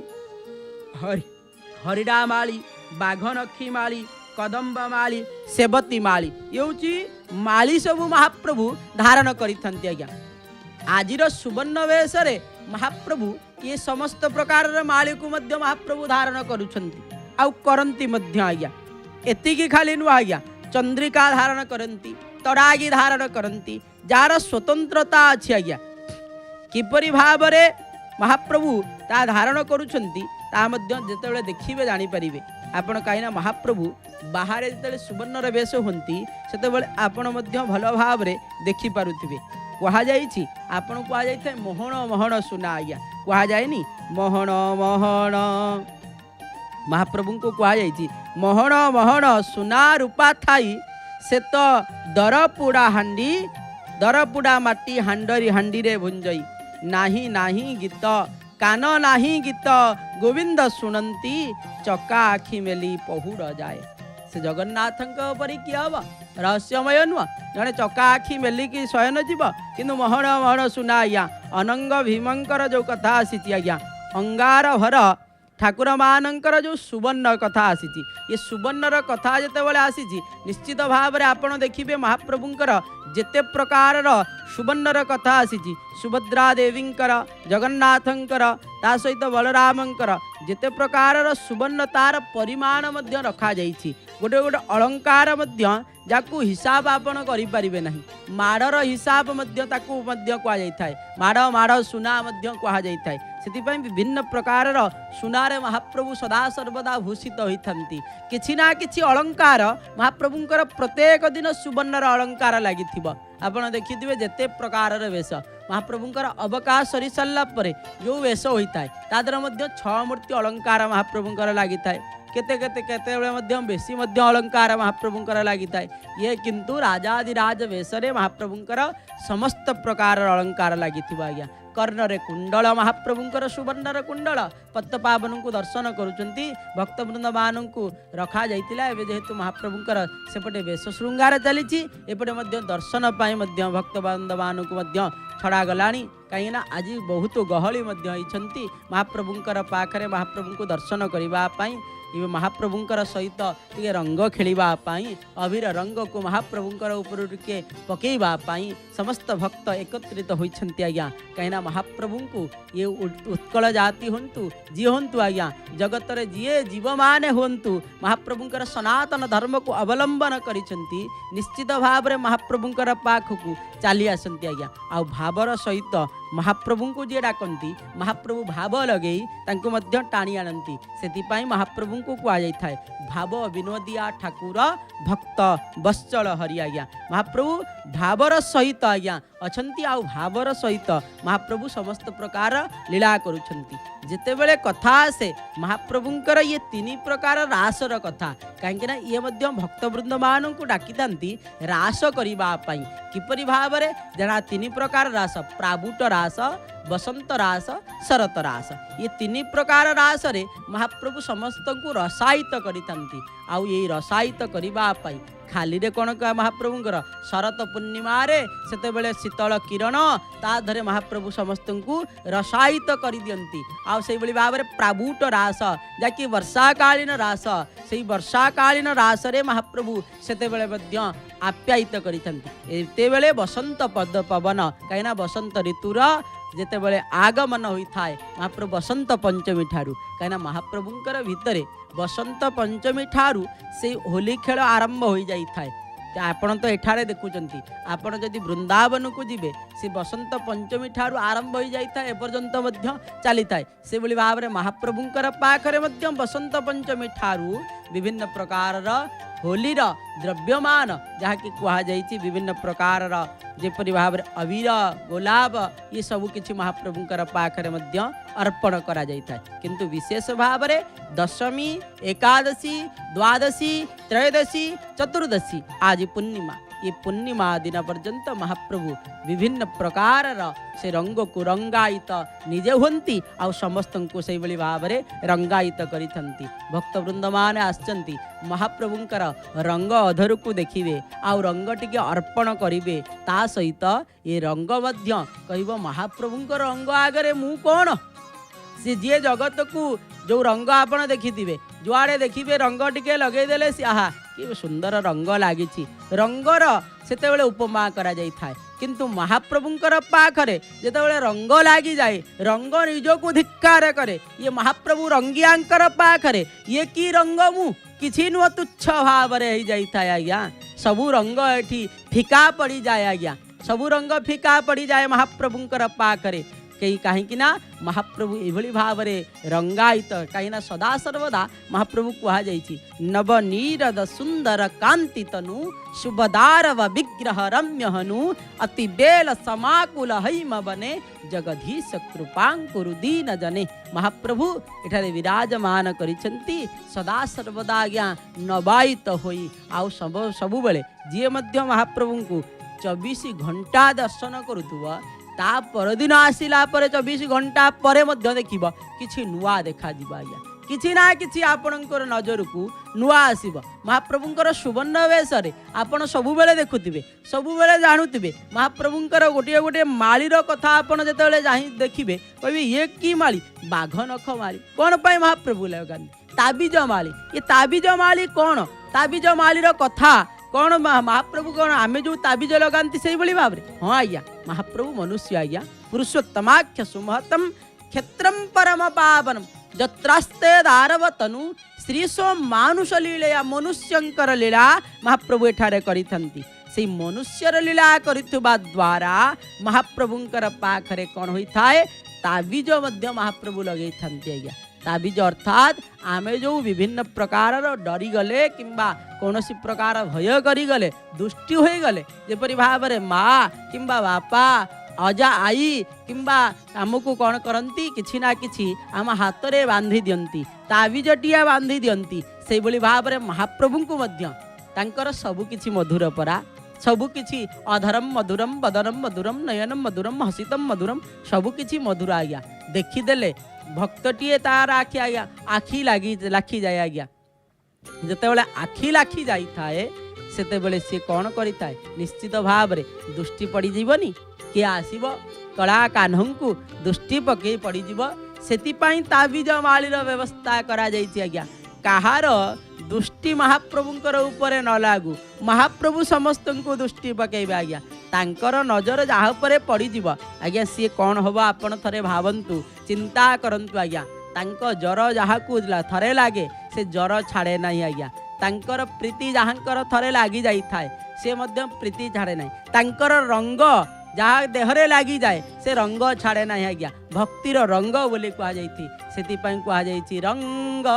हरिड़ा माली बाघनखी माली कदम्ब माली सेवती माली ये माली सबू महाप्रभु धारण करिथंती आज्ञा आजिर सुवर्ण वेश महाप्रभु ये समस्त प्रकार माली को मध्य महाप्रभु धारण करुछंती आउ करंती मध्य आज्ञा एतिकी खाली नुह आज्ञा चंद्रिका धारण करंती तड़ागी धारण करंती जार स्वतंत्रता अच्छी आज्ञा किपरि भावरे महाप्रभु ता धारण करुछंती ता मध्य जेतेबेले देखिबे जानि परिबे आपण कहीं महाप्रभु बाहर जो सुवर्णर वेश होती से आपण भल भाव देखि पारुथिबे कहा जाइछि आपण कहा जाइथे मोहन मोहन सुना आज्ञा कहा जाएनी मोहन मोहन महाप्रभु को कहा जाइछि मोहन मोहन सुना रूपा थाई से तो दरपुड़ा माटी हांडरी हांडी रे भुंजई नाही नाही गीत कान नाही गीत गोविंद शुणती चका आखि मेली पहुड़ जाए से जगन्नाथ परी किए हम रहस्यमय नुह जड़े चका आखि मेलिकी शयन जीव किंतु मोहन मोहन सुना आज्ञा अनंग भीमंकर जो कथा आसी आज्ञा अंगार भर ठाकुर मानकर जो सुवर्ण कथा आसी ये सुवर्णर कथा जितेबाला आसी निश्चित भाव में आपड़ देखिए महाप्रभुंकर जेते प्रकार सुवर्णर कथा आसी सुभद्रा देवींकर जगन्नाथंकर ता सहित बलरामंकर जेते प्रकार सुवर्ण तार परिमाण मध्य रखा जाइछि गोटे गोटे अलंकार मध्य जाकू हिसाब आपण करि परिबे नाही माड़र हिसाब मध्य ताकू मध्य कहा जाइथाय माड़ माड़ सुना मध्य कहा जाइथाय सेतिपय विभिन्न प्रकार सुनारे महाप्रभु सदा सर्वदा भूषित होइथंती किछि ना किछि अलंकार महाप्रभुंकर प्रत्येक दिन सुवर्णर अलंकार लागिथिबो आपण देखिथिबे जेते प्रकार वेश महाप्रभुंकर अवकाश सरी सारा पर जो वेश होता है तादर मध्य 6 मूर्ति अलंकार महाप्रभुंकर लगी थाए केते केते केते बेसी अलंकार महाप्रभुंकर लगी थाए ये किंतु राजाधिराज वेशरे महाप्रभुंकर समस्त प्रकार अलंकार लगी आज्ञा कर्णरे कुंडल महाप्रभुंकर सुवर्णर कुंडल पद्मपावन को दर्शन करुचंती भक्तवृंद मान को रखा जाइतिला एबे जेहेतु महाप्रभुंकर सेपटे वेश श्रृंगार चली एपटे मध्य दर्शन पाई मध्य भक्तवृंद मान को मध्य छड़ा गलानी कहीं आज बहुत गहली महाप्रभुंकर पाखरे महाप्रभु को दर्शन करने ये महाप्रभुंकर सहित टे रंग खेलवाई अभिर रंग को महाप्रभुंकर ऊपर टे पकईवाई समस्त भक्त एकत्रित होती आज्ञा कहीं महाप्रभु को ये उत्कल जाति हूँ जी हूँ आज्ञा जगत रे जी जीव माने हूँ महाप्रभुंकर सनातन धर्म को अवलंबन करिसेंती निश्चित भाव में महाप्रभुंकर पाखक चली आसती आज्ञा आ भावर सहित महाप्रभु को जी डाकती महाप्रभु भाव लगे टाणी आनती से महाप्रभु को कहुए भाव विनोदिया ठाकुर भक्त बश्चल हरि आज्ञा महाप्रभु भावर सहित आज्ञा अछंती आ भावर सहित महाप्रभु समस्त प्रकार लीला करुछंती जितेबेले कथा आसे महाप्रभुंकर ये तीन प्रकार रासर कथा कहीं ये भक्तवृंद मान को डाकी रास करने किपरि भाव में जना तीन प्रकार रास प्राबुट रास बसंत रास शरत रास ये तीन प्रकार रास रे महाप्रभु समस्त को रसायित करितांती आउ ये रसायित करने खाली रे कौन कह महाप्रभुंकर शरत पूर्णिमा रे सेते बेले शीतल किरण ता धरे महाप्रभु समस्त को रसायित कर दियंती आ से बली भाव में प्राबुट रास जाकि वर्षाकालीन रास से वर्षाकालीन रास रे महाप्रभु सेते बेले मध्य आप्यायित करिथंती एते बेले बसंत पद पवन कहिना बसंत ऋतुर जेते बेले आगमन होइथाय महाप्रभु बसंत पंचमी ठारू कहिना महाप्रभुंकर भितरे बसंत पंचमी ठारू से होली खेल आरंभ हो जाई थाए आपण तो एठारे देखुचंती आपण जदि वृंदावन को जिबे से बसंत पंचमी ठारू आरंभ हो जाई थाए एपर्यंत मध्य चली थाए से बोली भाव में महाप्रभुंकर पाखरे मध्य बसंत पंचमी ठारू विभिन्न प्रकार होलीर द्रव्यमान जहाँकि कहुई विभिन्न प्रकार जेपरि भाव में अबीर गोलाप ये सबू किछि महाप्रभुंकर पाखरे मध्य अर्पण करा जाइଥାଏ किंतु विशेष भाव में दशमी एकादशी द्वादशी त्रयोदशी चतुर्दशी आज पूर्णिमा ये पूर्णिमा दिन पर्यंत महाप्रभु विभिन्न प्रकार से रंग को रंगायित निजे होती आ समस्त को से भाव में रंगायित करी भक्तवृंद मान आसचंती महाप्रभुंकर रंग अधर को देखिए आ रंग टिके अर्पण करिवे ता सहित ये रंग मध्य कहब महाप्रभुंकर रंग आगरे मु कौन सी जी जगत को जो रंग आपण देखिथिबे जुआड़े देखिए रंग टिके लगेदेले सी आहा कि सुंदर रंग लगी रंगर सेते उपमा करा जाई थाए किंतु महाप्रभुंकर पाखरे जेतेबेले रंग लगी जाए रंग निजको धिक्कार करे ये महाप्रभु रंगियांकर पाखरे ये की रंग मु किछि नुह तुच्छ भाव रे जाई थाए आज्ञा सबू रंग एठी फिका पड़ी जाए आज्ञा सबू रंग फिका पड़ी जाए महाप्रभुंकर पाखरे कई कहीं महाप्रभु एभली भाव में रंगायित कहीं सदा सर्वदा महाप्रभु कहुई नवनीरद सुंदर कांति तनु शुभदारव विग्रह रम्य हनु अति बेल समाकुल हैम बने जगधीश कृपांकुरु दीन जने महाप्रभु एठारे विराजमान करिसेंती सदा सर्वदा आज्ञा नवायित होई आउ सबु बेले जी मध्य महाप्रभु को 24 घंटा दर्शन करुथुवा ता परदिन आसिला पर 24 घंटा पर मध्य देखिबा किछि नुआ देखा दिबा या किछि ना किछि आपणकर नजर को नुआ आसीबा महाप्रभुंकर सुवर्ण वेश रे आपण सबु बेले देखुथिबे सबु बेले जानुथिबे महाप्रभुंकर गोटे गोटे माळीर कथा आपण जेतेबेले जाहि देखिबे कहबे ये की माळी बाघ नख माळी कोन पई महाप्रभु लगानी ताबीज माळी ये ताबीज माळी कोन ताबीज माळीर कथा कौन महाप्रभु कौन आमे जो ताबीज लगाती से भाव में हाँ आज्ञा महाप्रभु मनुष्य आज्ञा पुरुषोत्तमाख्य सुमहतम क्षेत्रम परम पावनम जत्रास्ते दारव तनु श्रीसो मानुष लीला मनुष्यंकर लीला महाप्रभु एठारे करिथंती से मनुष्यर लीला करिथुबा द्वारा महाप्रभुंकर पाखरे कौन होइथाए ताबीज मध्य महाप्रभु लगेइथंती आज्ञा ताबीज अर्थात आमे जो विभिन्न प्रकार डरी गले किंबा कौनसी प्रकार भय करी गले दुष्टि हो गले जेपरि भाव में माँ किंबा बापा अजा आई किंबा आमको कौन करती किछि ना किछि आम हाथ रे बांधी दियंती ताबीजटिया बांधी दियंती से भाव में महाप्रभु को मध्य तांकर सबु किछि मधुर परा सबु किछि अधरम मधुरम बदनम मधुरम नयनम मधुरम हसितम मधुरम सबु किछि मधुर आज्ञा देखीदेले भक्तटीए तार आखि आज्ञा आखि लाखी जाए आज्ञा जितेबाला आखि लाखी जाई थाए सेतेबेले सी कौन करिथाए निश्चित भाव में दृष्टि पड़ जीवनी किए आसीब कला कान्हू को दृष्टि पकई पड़ जीव सेतिपाई ताबीज माळीर व्यवस्था करा जाइछि आज्ञा କାହାର ଦୃଷ୍ଟି ମହାପ୍ରଭୁଙ୍କର ଉପରେ ନ ଲାଗୁ। ମହାପ୍ରଭୁ ସମସ୍ତଙ୍କୁ ଦୃଷ୍ଟି ପକେଇବେ ଆଜ୍ଞା। ତାଙ୍କର ନଜର ଯାହା ଉପରେ ପଡ଼ିଯିବ ଆଜ୍ଞା ସିଏ କ'ଣ ହେବ ଆପଣ ଥରେ ଭାବନ୍ତୁ, ଚିନ୍ତା କରନ୍ତୁ ଆଜ୍ଞା। ତାଙ୍କ ଜ୍ୱର ଯାହାକୁ ଥରେ ଲାଗେ ସେ ଜ୍ୱର ଛାଡ଼େ ନାହିଁ ଆଜ୍ଞା। ତାଙ୍କର ପ୍ରୀତି ଯାହାଙ୍କର ଥରେ ଲାଗି ଯାଇଥାଏ ସେ ମଧ୍ୟ ପ୍ରୀତି ଛାଡ଼େ ନାହିଁ। ତାଙ୍କର ରଙ୍ଗ ଯାହା ଦେହରେ ଲାଗିଯାଏ ସେ ରଙ୍ଗ ଛାଡ଼େ ନାହିଁ ଆଜ୍ଞା। ଭକ୍ତିର ରଙ୍ଗ ବୋଲି କୁହାଯାଇଛି। ସେଥିପାଇଁ କୁହାଯାଇଛି ରଙ୍ଗ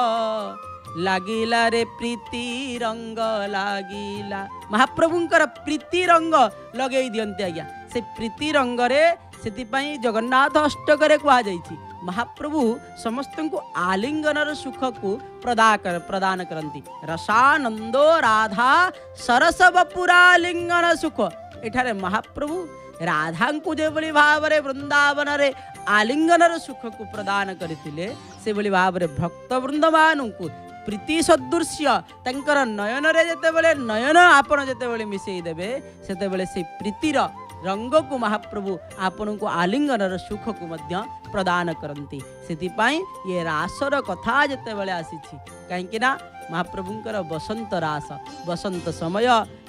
ଲାଗିଲା ରେ ପ୍ରୀତି ରଙ୍ଗ ଲାଗିଲା। ମହାପ୍ରଭୁଙ୍କର ପ୍ରୀତି ରଙ୍ଗ ଲଗେଇ ଦିଅନ୍ତି ଆଜ୍ଞା। ସେ ପ୍ରୀତି ରଙ୍ଗରେ ସେଥିପାଇଁ ଜଗନ୍ନାଥ ଅଷ୍ଟକରେ କୁହାଯାଇଛି ମହାପ୍ରଭୁ ସମସ୍ତଙ୍କୁ ଆଲିଙ୍ଗନର ସୁଖକୁ ପ୍ରଦାନ କରନ୍ତି। ରସାନନ୍ଦୋ ରାଧା ସରସ ବପୁରାଲିଙ୍ଗନ ସୁଖ। ଏଠାରେ ମହାପ୍ରଭୁ ରାଧାଙ୍କୁ ଯେଭଳି ଭାବରେ ବୃନ୍ଦାବନରେ ଆଲିଙ୍ଗନର ସୁଖକୁ ପ୍ରଦାନ କରିଥିଲେ ସେଭଳି ଭାବରେ ଭକ୍ତ ବୃନ୍ଦମାନଙ୍କୁ ପ୍ରୀତି ସଦୃଶ୍ୟ ତାଙ୍କର ନୟନରେ ଯେତେବେଳେ ନୟନ ଆପଣ ଯେତେବେଳେ ମିଶେଇ ଦେବେ ସେତେବେଳେ ସେ ପ୍ରୀତିର ରଙ୍ଗକୁ ମହାପ୍ରଭୁ ଆପଣଙ୍କୁ ଆଲିଙ୍ଗନର ସୁଖକୁ ମଧ୍ୟ ପ୍ରଦାନ କରନ୍ତି। ସେଥିପାଇଁ ଏ ରାସର କଥା ଯେତେବେଳେ ଆସିଛି କାହିଁକି ନା ମହାପ୍ରଭୁଙ୍କର ବସନ୍ତ ରାସ, ବସନ୍ତ ସମୟ,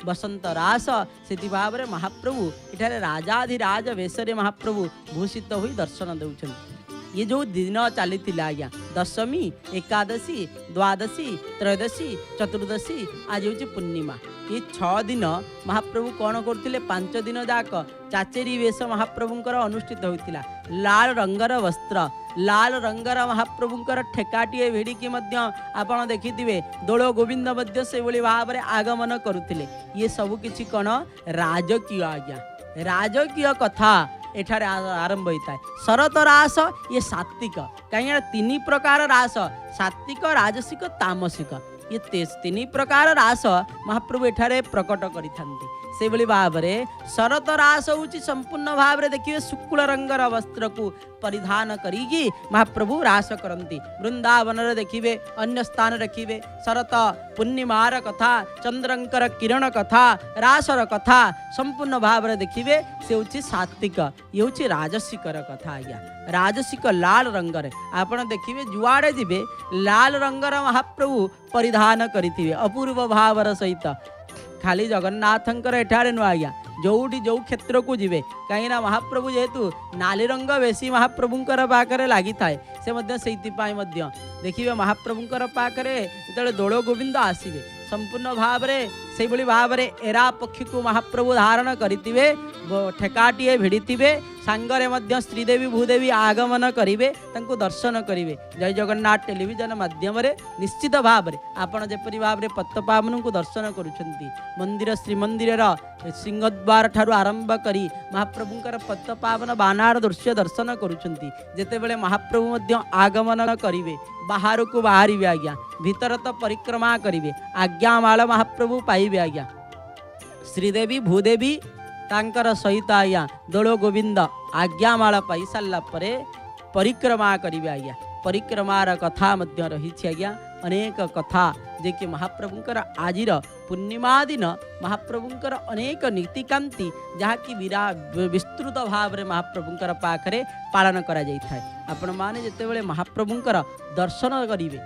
ବସନ୍ତ ରାସ। ସେଥି ଭାବରେ ମହାପ୍ରଭୁ ଏଠାରେ ରାଜାଧିରାଜ ବେଶରେ ମହାପ୍ରଭୁ ଭୂଷିତ ହୋଇ ଦର୍ଶନ ଦେଉଛନ୍ତି। ये जो दिन चली आज्ञा दशमी, एकादशी, द्वादशी, त्रयोदशी, चतुर्दशी, आज हूँ पूर्णिमा। ये 6 दिन महाप्रभु कौन करते 5 दिन जाक चाचेरी वेश महाप्रभुंकर अनुष्ठित होता। लाल रंगर वस्त्र, लाल रंगर महाप्रभुंकर ठेकाटीए भिड़िकी आपण देखिथिबे। दोल गोविंद से भाव में आगमन करुले। ये सब किछि कौन राजकीय आज्ञा, राजकीय कथा एठारे आरंभ होता है। शरत रास ये सात्विक, कहीं 3 प्रकार रास, सात्विक, राजसिक, तामसिक। ये 3 प्रकार रास महाप्रभु एठारे प्रकट करिथांती। से भाव में शरत रास हूँ संपूर्ण भाव में देखिए शुक्ल रंगर वस्त्र को परिधान करी महाप्रभु रास करती। वृंदावन देखिए अन्य स्थान देखिए शरत पूर्णिमार कथा, चंद्रंकर किरण कथा, रासर कथा संपूर्ण भाव में देखिए से हूँ सात्विक, ये हूँ राजसिकर कथा आज्ञा। राजसिक लाल रंगर आपण देखिए जुआड़े जीवे लाल रंगर महाप्रभु परिधान करिथिबे अपूर्व भावर सहित। खाली जगन्नाथंकर एठारे नु आज्ञा जोटी जो क्षेत्र को जीवे कहीं महाप्रभु जेहेतु नाली रंग बेसी महाप्रभुंकर पाखरे लगी थाए से देखिए महाप्रभुंकर पाखरे जो दोल गोविंद आसवे संपूर्ण भाव से भाव में एरा पक्षी को महाप्रभु धारण करिथिबे, ठेकाटीए भिड़िथिबे, सांगरे मध्य श्रीदेवी भूदेवी आगमन करिवे, तांको दर्शन करिवे। जय जगन्नाथ टेलीविजन माध्यम निश्चित भाव में आपण जेपरि भाव में पत्तपावन को दर्शन करुछंती। मंदिर श्रीमंदिर सिंहद्वार ठारू आरंभ करी महाप्रभुंकर पत्तपावन बानार दृश्य दर्शन करुछंती। जेतेबेले महाप्रभु मध्य आगमन करिवे बाहर को बाहरिवे आज्ञा, भीतर तो परिक्रमा करिवे, आज्ञामाल महाप्रभु पाइबे आज्ञा। श्रीदेवी भूदेवी तांकर सहित आज्ञा दोल गोविंद आज्ञामाल पाई सारा परे परिक्रमा करिवे आज्ञा। परिक्रमार कथा मध्य रही आज्ञा अनेक कथा जे कि महाप्रभुंकर आजिर पूर्णिमा दिन महाप्रभुंकर अनेक नीतिकांति जहाँकि विस्तृत भाव में महाप्रभुंकर पाखरे पालन करा जाय थाए। आपण माने जेतेबेले महाप्रभुंकर दर्शन करिवे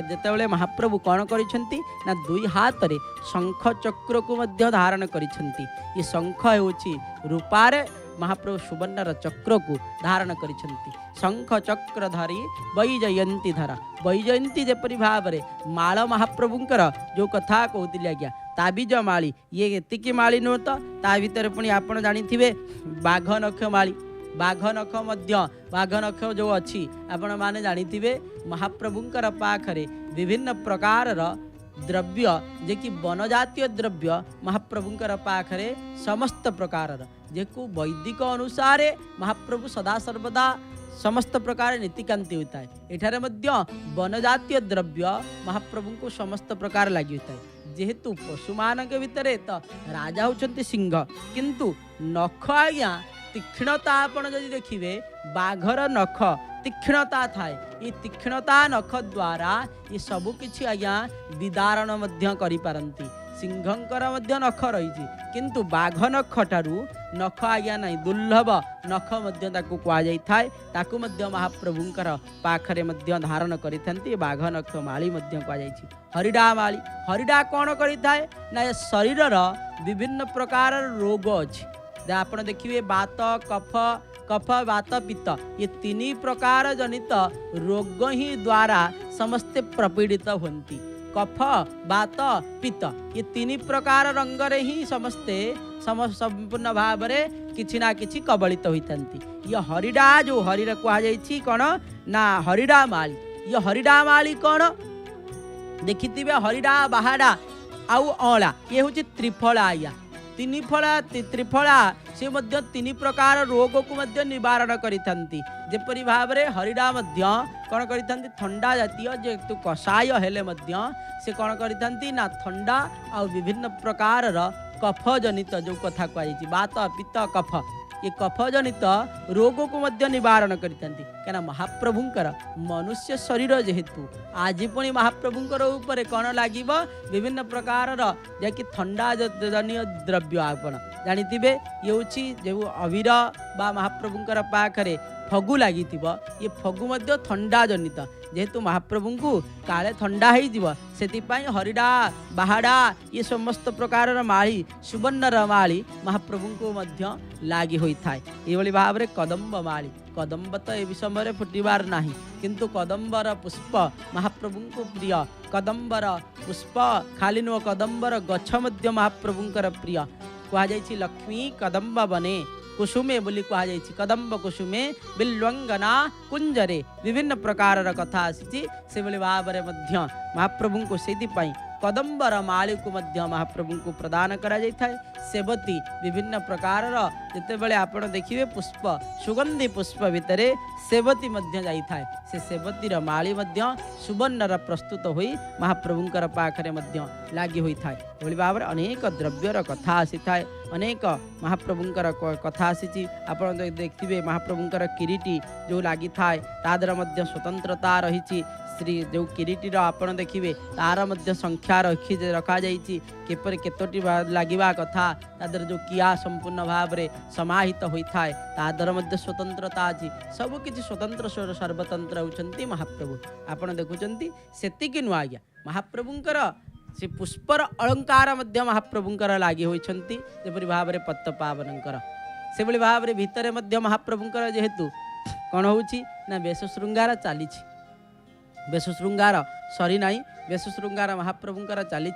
जेतेबेले महाप्रभु कौन करिसेंती ना 2 हाथ रे शंख चक्र को मध्य धारण करिसेंती। ये शंख होछि रूपारे महाप्रभु सुवर्णर चक्र को धारण करिसेंती। शंख चक्र धरी वैजयंती धरा वैजयंती जेपरि भाव में माल महाप्रभुंकर जो कथा कहती आज्ञा ताबिज माली ये एतिकी माली नुह तो ता भीतर पुणी आपण जानिथिबे बाघ नख माली बाघ नख मध्य बाघ नख जो अच्छी आपण माने जानिथिबे महाप्रभुंकर पाखरे विभिन्न प्रकार द्रव्य जे कि वनजातीय द्रव्य महाप्रभुंकर पाखरे समस्त प्रकार जे को वैदिक अनुसार महाप्रभु सदा सर्वदा समस्त प्रकार नीतिकांति होता है। एठारे मध्य वनजातीय द्रव्य महाप्रभु को समस्त प्रकार लगी होता है। जेहेतु पशुमान के भितर तो राजा होचंती सिंह किंतु नख आज्ञा तीक्ष्णता आपण जदि देखिए बाघर नख तीक्ष्णता थाए। ये तीक्ष्णता नख द्वारा ये सबु किछि आज्ञा विदारण मध्य करि पारंती। सिंहंकर मध्य नख रही किंतु बाघ नख ठारू नख आज्ञा ना दुर्लभ नख ताकू महाप्रभुंकर पाखरे धारण करिथंती बाघ नख माली हरिडा माली हरिडा कौन करिथाए ना ये शरीर विभिन्न प्रकार रोग अच्छी आप देखिए बात कफ कफ वात पित्त ये तीन प्रकार जनित रोग ही द्वारा समस्ते प्रपीड़ित होती कफ वात पित्त ये तीन प्रकार रंगरे ही समस्ते संपूर्ण भाव में किछि ना किछि कबलित होता ये हरिडा जो हरिडा कहुई कौन ना हरिडा माली ये हरिडा माली कौन देखि हरिडा बाहाडा आउ अला ये हूँ त्रिफला या तीन फला त्रिफला से मध्य तीन प्रकार रोग को मध्य निवारण करिथंती जेपरि भाव में हरिडा मध्य कौन करिथंती ठंडा जातीय जेतु कषाय हेले मध्य से कौन करिथंती ना ठंडा आ विभिन्न प्रकार कफ जनित जो कथा कहुई बात पित्त कफ ये कफ जनित रोग को मध्य निवारण करिथंती कहना महाप्रभुंकर मनुष्य शरीर जेहेतु आज पुणी महाप्रभुंकर ऊपर कौन लागिब विभिन्न प्रकार जैकि ठंडा जनीय द्रव्य आपण जानिथिबे ये होची जो अवीर बा महाप्रभुंकर पाखरे फगु लगी ये फगु मध्य ठंडा जनित जेहेतु महाप्रभु को काले ठंडा से हरिडा बाहाडा ये समस्त प्रकार माली सुवर्णर माली महाप्रभु को मध्य लागी होता है ये भाव में कदम्ब माली कदम्ब तो ये समय फुटबार ना किंतु कदम्बर पुष्प महाप्रभु को प्रिय कदम्बर पुष्प खाली नुह कदम्बर गछ मध्य महाप्रभुंकर प्रिय कहुई लक्ष्मी कदम्ब बने कुसुमे बोली कहुई कदम्ब कुसुमे बिल्वंगना कुंजरे विभिन्न प्रकार कथा आसी से भाव में महाप्रभु को से कदम्बर माली को मध्य महाप्रभु को प्रदान करा जाए सेवती विभिन्न प्रकार जितेबले आप देखिए पुष्प सुगंधी पुष्प भितर सेवती मध्य जाए से सेवतीर माली मध्य सुवर्णर प्रस्तुत होई महाप्रभुंकर पाखरे मध्य लागी होता है भाव में अनेक द्रव्यर कथा आसी था अनेक महाप्रभुंकर कथा आसी आप देखिए महाप्रभुंकर किरीटी जो लगी थाए तादर मध्य स्वतंत्रता रही श्री जो किरीटीर आपण देखिए तार मध्य संख्या रखा जापर केतोटी लगिबा कथा तादर जो किया संपूर्ण भाव में समाहित होता है तादर मध्य स्वतंत्रता अच्छी सबकि स्वतंत्र सर्वतंत्र होती महाप्रभु आपण देखुं से नुआ आज्ञा महाप्रभुंकर से पुष्पर अलंकार मध्य महाप्रभुंकर लगी होती जेपरि भाव में पत्त पावनकर से भाव में भितर मध्य महाप्रभुंकर जेहेतु कौन होची ना बेश श्रृंगार चली बेश श्रृंगार सरी नाई बेश श्रृंगार महाप्रभुंकर चली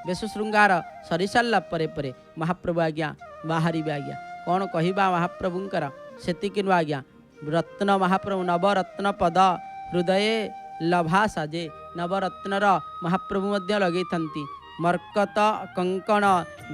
बेश श्रृंगार सरी सारा परे महाप्रभु आज्ञा बाहर आज्ञा कौन कहवा महाप्रभुंकर से आज्ञा रत्न महाप्रभु नवरत्न पद हृदय लभा साजे नवरत्नर महाप्रभु मध्य लगे मर्कत कंकण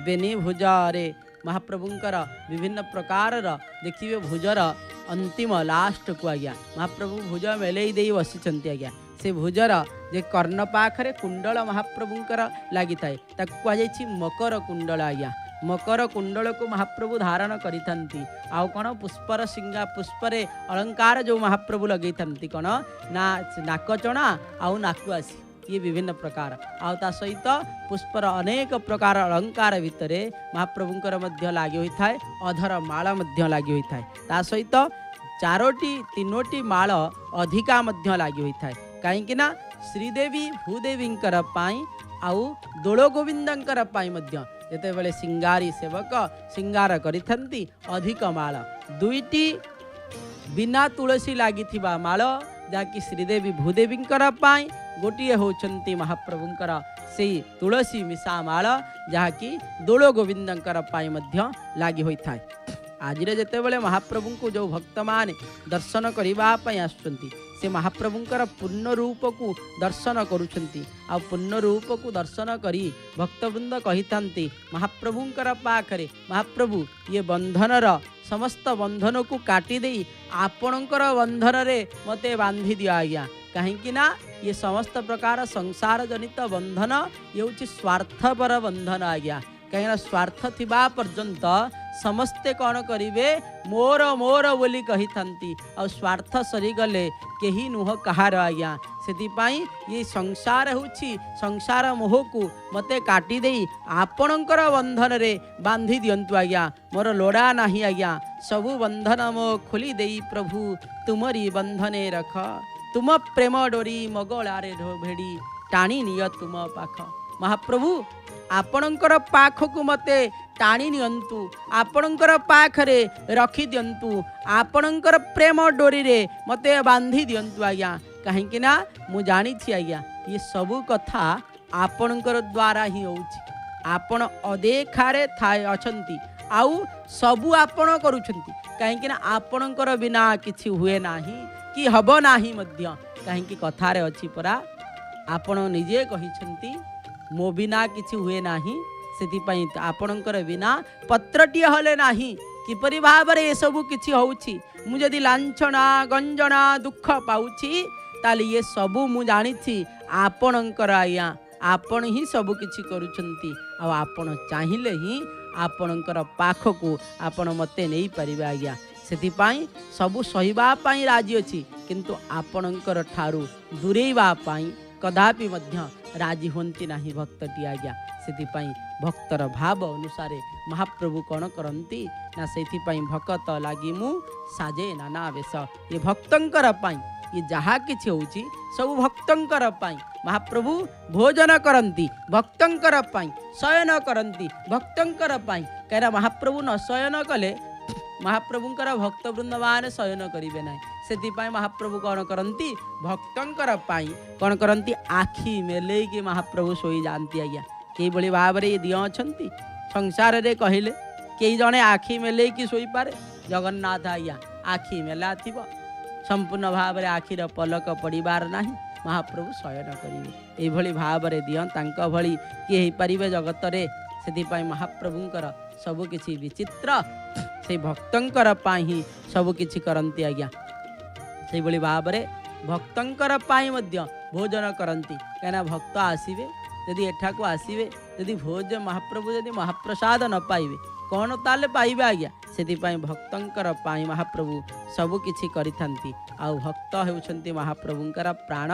बेनी भुजरे महाप्रभुंकर विभिन्न प्रकार देखिए भुजर अंतिम लास्ट को आज्ञा महाप्रभु भुज मेलई दे बसी आज्ञा से भुजर जे कर्ण पाखरे कुंडल महाप्रभुंकर लगी थाए कहुई मकर कुंडल आज्ञा मकर कुंडल को महाप्रभु धारण करिथंती आउ कौन पुष्पर सिंगा पुष्परे अलंकार जो महाप्रभु लगे कौन ना नाकचणा आउ नाकुआसी ये विभिन्न प्रकार आउ सहित पुष्पर अनेक प्रकार अलंकार भितर महाप्रभुंकर मध्य लगी होता है अधर माला मध्य लगी होता है ता सहित चारोटी तीनोटी माल अधिका मध्य लगी होता है कहीं श्रीदेवी भूदेवींकर आउ दोल गोविंदंकर मध्य जेतेबेले सिंगारी सेवक सिंगार करिथंती अधिक माल दुईटी बिना तुलसी लगी माल जाकि श्रीदेवी भूदेवींकर गोटे होचंती महाप्रभुंकर से तुलसी मिशा माल जहाँकि दोल गोविंदंकर मध्य लगी होता है आज जितेबले महाप्रभु को जो भक्त मान दर्शन करने आसुंती से महाप्रभुंकर पूर्ण रूप को दर्शन करुछंती आ पूर्ण रूप को दर्शन करी भक्तवृंद कही था महाप्रभुंकर पाखरे महाप्रभु ये बंधनर समस्त बंधन को काटी दे आपणकर बंधन रे मते बांधी दिया आज्ञा कहीं ये समस्त प्रकार संसार जनित बंधन ये हूँ स्वार्थपर बंधन आज्ञा कहीं स्वार्थ थिबा पर्यंत समस्ते कौन करिवे मोर मोर बोली कही थांती आ स्वार्थ सरीगले केही नुह कहार आज्ञा से ये संसार होछि संसार मोह को मते काटी देई आपणकर बंधन रे बांधी दियंतु आज्ञा मोर लोड़ा नाही आज्ञा सबु बंधन मो खोली देई प्रभु तुमरी बंधने रख तुम प्रेम डोरी मगलारे भेड़ी टाणी निय तुम पाख महाप्रभु आपणकर पाख को मते टाणी नियंतु आपणकर पाखरे रखी दियंतु आपणकर प्रेम डोरी रे मते बांधी दियंतु आज्ञा कहीं ना मु जानी थी आज्ञा ये सबू कथा आपणकर द्वारा ही होउछि आपण अदेखारे थाए अछंती आउ सबू आपण करूछंती कहीं ना आपणकर बिना किछि हुए नाही कि हब नाही मध्य कहीं कथारे अछि परा आपण निजे कहिछंती मो बिना किछि हुए नाही सेतिपाई आपणकर बिना पत्रटीए हले नाही किपरि भाबरे ए सबु किछि होउछि मु जदि लांछना गंजना दुख पाउछि ताली ये सबु मु जानिछि आपणकर आया आपण ही सबु किछि करूछंती आ आपण चाहिले ही आपणकर पाखको आपण मते नै परिबा आज्ञा सेतिपाई सबु सहिबा पाई राजी अछि किंतु आपणकर ठारू दूरेबा पाई कदापि मध्य राजी होती नहीं भक्तटी आज्ञा से भक्तर भाव अनुसार महाप्रभु कौन करती ना से भक्त लगी मु साजे नाना वेश ये भक्तंकर पाई ये जहा किछि होउछि सब भक्तंकर पाई महाप्रभु भोजन करती भक्तंकर पाई शयन करती भक्तंकर पाई कहीं महाप्रभु न शयन कले महाप्रभुंकर भक्त वृंदमान शयन करिवे ना से महाप्रभु कौन करती भक्तंकर पाई कौन करती आखि मेले कि महाप्रभु सोई जाती आज्ञा कई भली भाव ये दिय अछंती संसार रे कहले कई जने आखि मेले कि सोई पारे जगन्नाथ आज्ञा आखि मेला थिबो संपूर्ण भाव रे आखिर पलक पड़ीबार नाही महाप्रभु शयन करिवे एई भली भाव रे दिय तांका भली कि हे परिबे जगत रे सेति महाप्रभुंकर सब किछि विचित्र से भक्तंकर पाई ही सब किछि करंती आज्ञा से भली भाव रे भक्तंकर पाई मध्य भोजन करंती कहना भक्त आसीबे यदि एठा को आसीबे यदि भोज महाप्रभु यदि महाप्रसाद न पाइबे कौन ताले पाइबे आज्ञा सेति भक्तंकर पाई महाप्रभु सब किछि करिथांती आ भक्त हेउछंती महाप्रभुंकर प्राण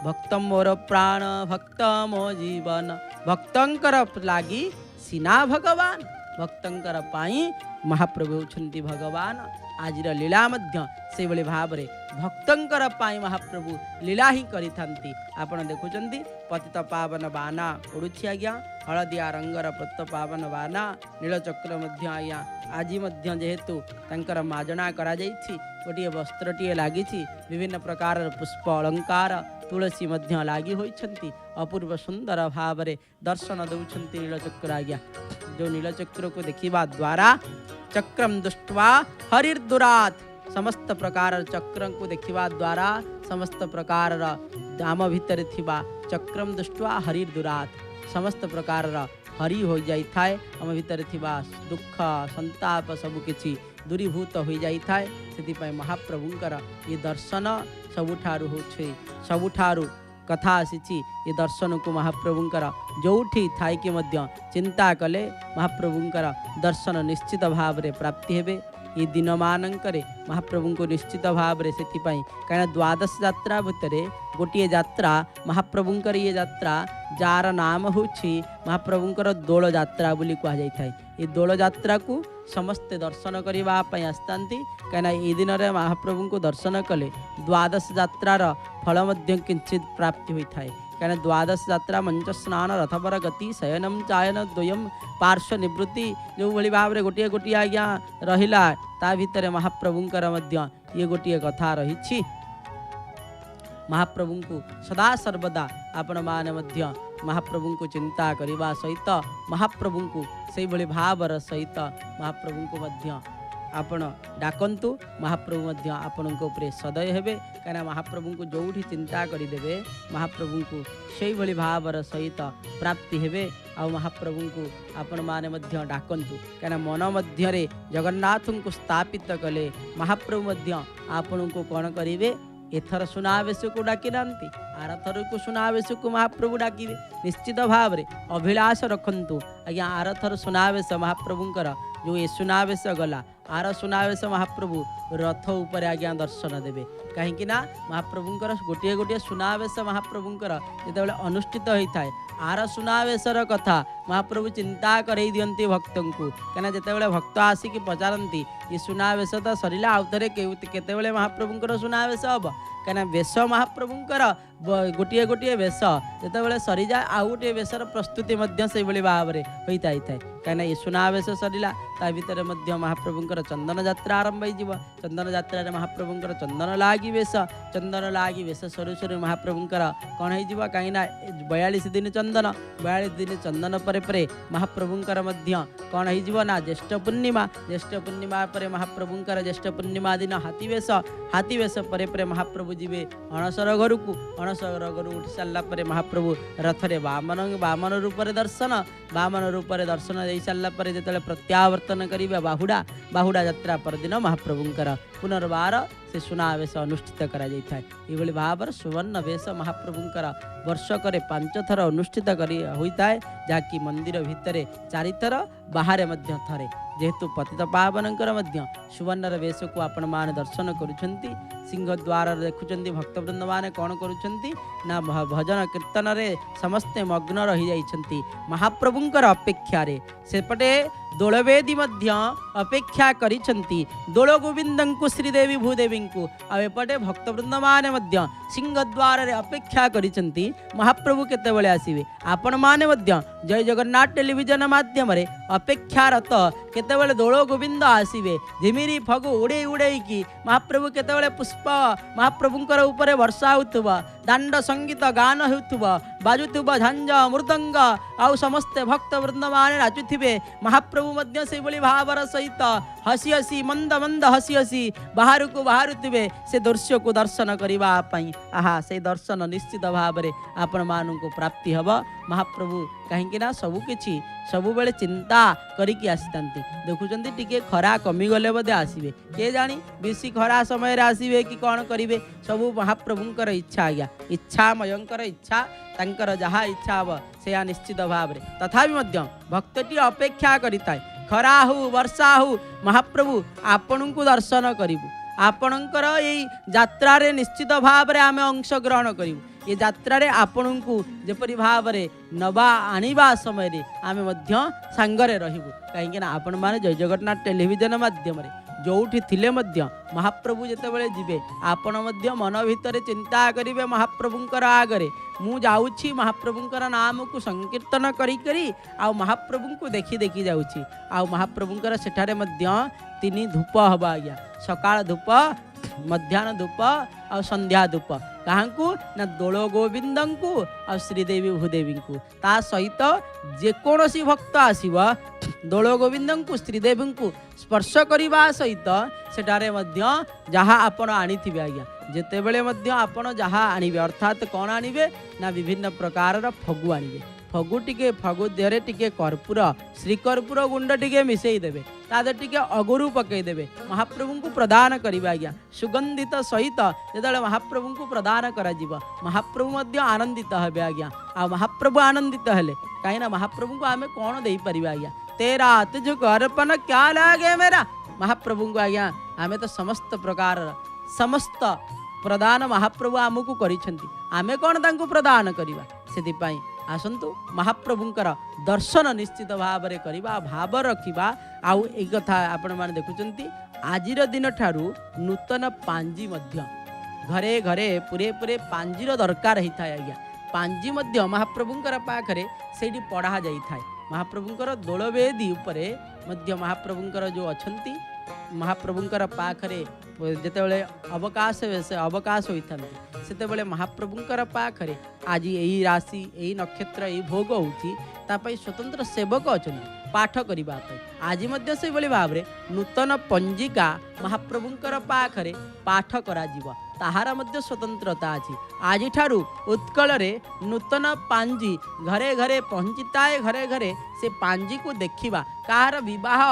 भक्त मोर प्राण भक्त मो जीवन भक्तंकर लागी सीना भगवान भक्तंकर पाई महाप्रभु होउछंती भगवान आजिर लीला मध्य से भली भाव रे भक्तंकर पाई महाप्रभु लीला ही करिथांती आपण देखुचंती पतित पावन बाना उड़ुछि आज्ञा हलदिया रंगर पतित पावन बाना नीलचक्र मध्य आज्ञा आज मध्य जेहेतु तांकर माजणा करा जाइछि गोटे वस्त्रटीए लागिछि विभिन्न प्रकार पुष्प अलंकार तुलसी मध्य लागी होइछंती अपूर्व सुंदर भाव रे दर्शन दउछंती नीलचक्र आज्ञा जो नीलचक्र को देखिबा द्वारा चक्रम दुष्टवा हरिर्दुरात समस्त प्रकार चक्र को देखिबा द्वारा समस्त प्रकार दाम भितर थिबा चक्रम दुष्टवा हरिर्दुरात समस्त प्रकार हरि हो जाई थाए आम भितर थिबा दुख संताप सब किछि दूरीभूत हो जाई थाए सेति पय महाप्रभुंकर ये दर्शन सबुठारु होछे सबुठारु कथा आसी ये दर्शन को महाप्रभुंकर जोठी थाई के मध्य चिंता कले महाप्रभुंकर दर्शन निश्चित भाव रे प्राप्ति हेबे ये दिन मानंकरे महाप्रभु को निश्चित भाव रे सेति पई कहीं द्वादश यात्रा भितरे गोटे यात्रा महाप्रभुंकर ये यात्रा जार नाम होछि महाप्रभुंकर दोल यात्रा बोली कहा जाय थाए ये दोल यात्रा को समस्ते दर्शन करबा पई आस्तांती कहीं ये दिन रे महाप्रभु को दर्शन कले द्वादश यात्रार फल मध्य किंचित प्राप्ति होई थाए कहीं द्वादश यात्रा मंच स्नान रथपर गति शयनम चायन द्वयम पार्श्व निवृत्ति जो भली भाव रे गोटे गोटे आज्ञा रहिला ता भितर महाप्रभुंकर मध्य ये गोटे कथा रही महाप्रभु को सदा सर्वदा आपण माने मध्य महाप्रभु को चिंता करने सहित महाप्रभु को से भली भावर सहित महाप्रभु को मध्य आपण डाकंतु महाप्रभु मध्य आपण उपरे सदय हेबे कहीं महाप्रभु को जोठी चिंता करदेवे महाप्रभु को से भली भावर सहित प्राप्ति हेबे आ महाप्रभु को आपण माने मध्य डाकंतु कहीं मन मध्य जगन्नाथ को स्थापित कले महाप्रभु मध्य आपण को कौन करेंगे एथर सुनावेश को डाकी नांती आरथर को सुनावेश को महाप्रभु डाकिबे निश्चित भाव रे अभिलाष रखंतु आज्ञा आरथर सुनावेश महाप्रभुंकर जो ए सुनावेश गला आर सुनावेश महाप्रभु रथ उपर आज्ञा दर्शन देवे कहीं महाप्रभुंकर गोटे गोटे सुनावेश महाप्रभुंकर जितेबाला अनुष्ठित होता है आर सुनावेशर कथा महाप्रभु चिंता करई दियंती भक्तों को कहीं जितेबाला भक्त आसिक पचारती ये सुनावेश तो सरला आउ थे केतेबेले महाप्रभुंकर सुनावेश हम कहीं वेश महाप्रभुंकर गोटे गोटे वेश जितेबाला सरी जाए आउ गोटे वेशर प्रस्तुति से भाव में होता है कहीं ये सुनावेश सरला ता भितर महाप्रभुंकर चंदन यात्रा आरंभ हो चंदन यात्रा महाप्रभुंकर चंदन लागी वेश सरू सरू महाप्रभुंकर कौन हो कहीं 42 दिन चंदन 42 दिन चंदन पर महाप्रभुंकर कौन हो ज्येष्ठ पूर्णिमा पर महाप्रभुंकर ज्येष्ठ पूर्णिमा दिन हाथीवेश पर महाप्रभु जीवे अणसर घर को अणसर घर उठी सारापर महाप्रभु रथरे वामन रूप दर्शन दे सारापर जो प्रत्यावर्तन करेंगे बाहुड़ा यात्रा परदिन महाप्रभुंकर पुनर्बार से सुनावेश अनुष्ठित करा जाता है ये भाव सुवर्ण वेश महाप्रभुंकर वर्षक 5 थर अनुष्ठित होता है जहाँकि मंदिर भितर 4 थर बाहर थे जेहेतु पतित पावनकर सुवर्णर वेश को आपण मान दर्शन करुछंती सिंहद्वार देखुंत भक्तवृंद मैंने कौन करुछंती ना भजन कीर्तन रे समस्ते मग्न रही जाइछंती महाप्रभुंकर अपेक्षा रे सेपटे दोलवेदी अपेक्षा करिछंती दोल गोविंदंकु श्रीदेवी भूदेवी को एपटे भक्तवृंद मैंने सिंहद्वार रे अपेक्षा करिछंती महाप्रभु केतेबेले आसीबे आपण माने जय जगन्नाथ टेलीविजन माध्यम रे अपेक्षारत केतेबेले दोल गोविंद आसीबे झिमिरी फगु उड़े उड़े की महाप्रभु केतेबेले पुष्प महाप्रभुंकर ऊपर वर्षा होतुबा दांड संगीत गान होतुबा बाजुतुबा झांझ मृदंग आउ समस्ते भक्तवृंद माने नाचुथिबे महाप्रभु मध्य से बोली भावर सहित हसी हसी मंद मंद हसी हसी बाहर को बाहरुथिबे से दृश्य को दर्शन करबा पई आहा से दर्शन निश्चित भाव में आपण मानू को प्राप्ति हब महाप्रभु कहीं सबु किछि सबु बेले चिंता करिकी आसीतांती देखुचंती टिके खरा कमी गले बदे आसीबे के जानी बेसी खरा समय रे आसीबे कि कौन करिवे सबु महाप्रभुंकर इच्छा आज्ञा इच्छा मयंकर इच्छा तांकर जहा इच्छा हब से निश्चित भाव में तथापि मध्य भक्तटी अपेक्षा करिताय खरा हो वर्षा हो महाप्रभु आपण को दर्शन करिबु आपणकर यही यात्रा रे निश्चित भाव में आम अंशग्रहण करूँ ये यात्रा रे आपण को जपरी भाव में नवा आनिबा समय रे आमे सांगरे रहिबु कहीं आपण माने जय जगन्नाथ टेलीविजन माध्यम जोठी थिले मध्य महाप्रभु जेतेबेले जिबे आपण मध्य मन भितर चिंता करिवे महाप्रभुंकर आगरे मु जाउछि महाप्रभुंकर नाम को संकीर्तन करी करी आ महाप्रभु को देखी देखी जाउछि आ महाप्रभुंकर सेठारे मध्य 3 धूप हबा आज्ञा सकाळ धूप मध्याह्न धूप आ संध्या धूप काहांकु ना दोल गोविंदं को आ श्रीदेवी भूदेवी को ता सहित जेकोसी भक्त आसीबा दोल गोविंदं को श्रीदेवी को स्पर्श करने सहित सेटारे मध्य जहाँ आपण आनिथिबे आज्ञा जेतेबेले मध्य आपण जहाँ आनिबे अर्थात कौन आनिबे ना विभिन्न प्रकार फगु आनिबे फगु टिके फगु देहरे टिके कर्पूर श्रीकर्पूर गुंड टिके मिसई देबे तादे टिके अगुरु पकई देबे महाप्रभु को प्रदान करिबे आज्ञा सुगंधित सहित जेतेबेले महाप्रभु को प्रदान करा जीव महाप्रभु मध्य आनंदित हेबे आज्ञा आ महाप्रभु आनंदित हेले काहे ना महाप्रभु को आमे कोन देई परिबे आज्ञा तेरा तुझको अर्पण क्या लागे मेरा महाप्रभु को आज्ञा आमे तो समस्त प्रकार समस्त प्रदान महाप्रभु आमको करिसेंती आमे कोन तांको प्रदान करिबा सेति आसतु महाप्रभुंकर दर्शन निश्चित भाव में करवा भाव रखा आउ एक कथा आपण मैंने देखुंत आजिर दिन ठारू नूतन पांजी मध्य घरे घरे पूरे पूरे पांजीर दरकार होता है आज्ञा पांजी मध्य महाप्रभुंकर पाखरे सेठी पढ़ा जाए महाप्रभुंकर दोलवेदी उपरे मध्य महाप्रभुंकर जो अछंती महाप्रभुंकर पाखरे जेतेबेले अवकाश अवकाश होता सेतेबेले महाप्रभुंकर पाखरे आज यही राशि यही नक्षत्र यही भोग होती तापाई स्वतंत्र सेवक अच्छा पाठ करने आज मध्य से भाव में नूतन पंजिका महाप्रभुंकर पाखरे पाठ करा जीव ताहार मध्य स्वतंत्रता अच्छी आज ठारू उत्कल रे नूतन पांजी घरे घरे पहुँचीताए घरे घरे से पांजी को देखा कहार विवाह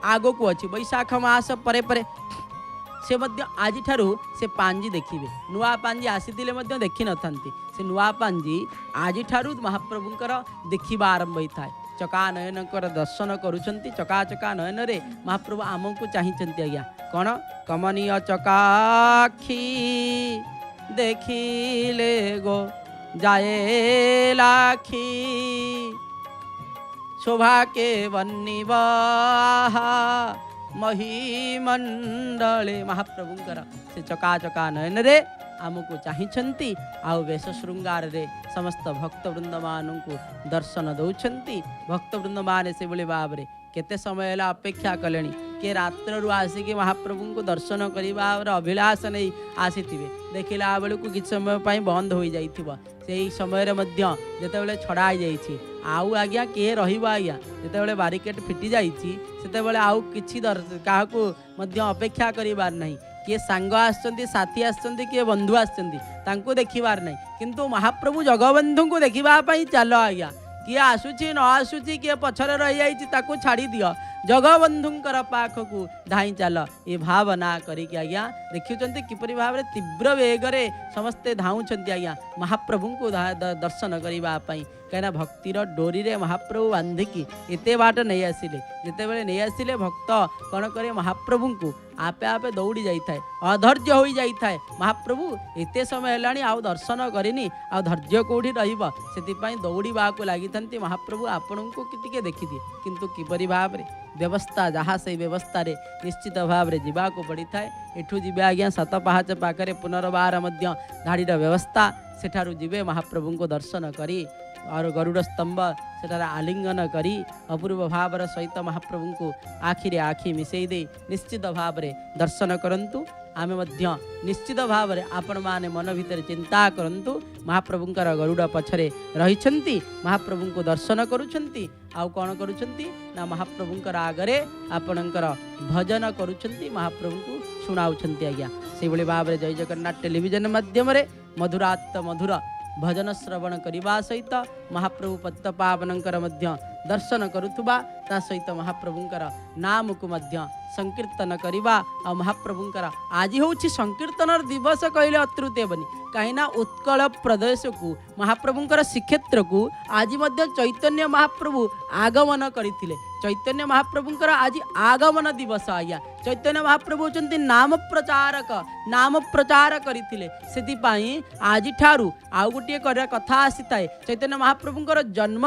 आगो को अच्छी बैशाख मास परे परे से मध्य आज ठारू से पांजी देखिबे नुआ पांजी आसीतिले देखि नथांती से नुआ पांजी आज ठारू महाप्रभुंकर देखिबा आरंभ होता है चका नयन दर्शन करुछंती चका चका नयन रे महाप्रभु आमको चाहिंचंती आज्ञा कौन कमनीय चकाखी देखिले गो जाए लाखी शोभा के वन्निवाहा महिमंडले महाप्रभुंकर से चका चका नयन रे आमको चाहिंचंती आउ वेश श्रृंगार रे समस्त भक्त वृंद मानू दर्शन दौरान भक्त वृंद मान से भाई भाव में केते समय अपेक्षा कले किए रात्रु आसिक महाप्रभु को दर्शन करने अभिलाष नहीं आसी देखला बेलू कि समय बंद हो जाई समय जिते छड़ा जाइए आउ आज्ञा किए रज्ञा जिते बारिकेड फिटी जाते आउ कि क्या अपेक्षा करार नहीं किए सांग आती आसती किए बंधु आसती देखिबार नहीं किंतु महाप्रभु जगबंधु को देखापी चल आज्ञा किए आसूची न आसूची किए पछरे रही छाड़ी दियो जगबंधुंकर पाखकू धाई चल ये भावना करिक आज्ञा देखुंत किपरि भाव में तीव्र वेगरे समस्ते धाउंट आज्ञा महाप्रभु को दर्शन करने कहीं भक्तिर डोरी रे महाप्रभु बांधिकी एते बाट नहीं आसिले जिते बड़े नहीं आसिले भक्त कौन करे महाप्रभु को आपे आपे दौड़ी जाए अधैर्य हो जाए महाप्रभु एते समय है आउ दर्शन करनी आ धैर्य कौटी रही दौड़ा को लगी था महाप्रभु आपण को टिके देखिदिए किंतु किपरि भाव में व्यवस्था जहाँ से व्यवस्था रे निश्चित भाव में जावाक पड़ी था एठू जी आज्ञा सत पहाच पाखे पुनर्बार धाड़ीर व्यवस्था सेठारु जीवे महाप्रभु को दर्शन करी और गरुड़ स्तंभ सेठार आलिंगन करी अपूर्व भावर सहित महाप्रभु को आखिरे आखि मिसई दे निश्चित भाव में दर्शन करंतु आमे मध्य निश्चित भाव में आपण माने मन भितर चिंता करंतु महाप्रभुंकर गरुड़ पछरे रहिछंती महाप्रभु को दर्शन करुछंती आउ कौन करुछंती ना महाप्रभुंकर आगरे आपणकर भजन करुछंती महाप्रभु को शुणाउछंती आज्ञा से भली भाव में जय जगन्नाथ टेलीविजन माध्यम मधुरात मधुर भजन श्रवण करने सहित महाप्रभु पद्म पावनकर दर्शन करुवा ता सहित महाप्रभुंकर नाम को संकीर्तन करवा आ महाप्रभुंकर आज हूँ संकीर्तन दिवस कहले अत्रुति हेबनी कहीं उत्कल प्रदेश को महाप्रभुंकर श्रीक्षेत्र को आज चैतन्य महाप्रभु आगमन करथिले चैतन्य महाप्रभुंकर आज आगमन दिवस आज्ञा चैतन्य महाप्रभु होचंती नाम प्रचार करथिले सेति आज ठारू आउ गोटे कथा आसी थाए चैतन्य महाप्रभुंकर जन्म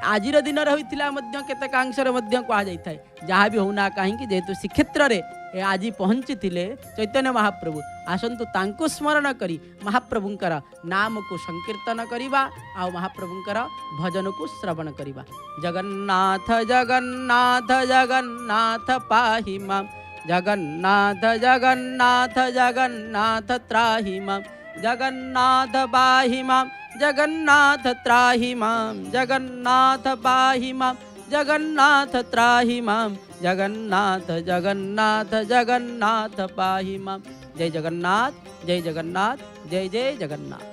आजिर दिन रही केतेकांशर कहुए जहाँ भी होना कहीं जेहेतु श्रीक्षेत्र में आज पहुँची चैतन्य महाप्रभु आसतु तांको स्मरण करी महाप्रभुंकर नाम को संकीर्तन करवा आ महाप्रभुंकर भजन को श्रवण करवा जगन्नाथ जगन्नाथ जगन्नाथ पाहि मां जगन्नाथ जगन्नाथ जगन्नाथ त्राहि मां जगन्नाथ पाहि मां जगन्नाथ त्राहि मां जगन्नाथ पाहि मां जगन्नाथ त्राहि मां जगन्नाथ जगन्नाथ जगन्नाथ पाहि मां जय जगन्नाथ जय जगन्नाथ जय जय जगन्नाथ।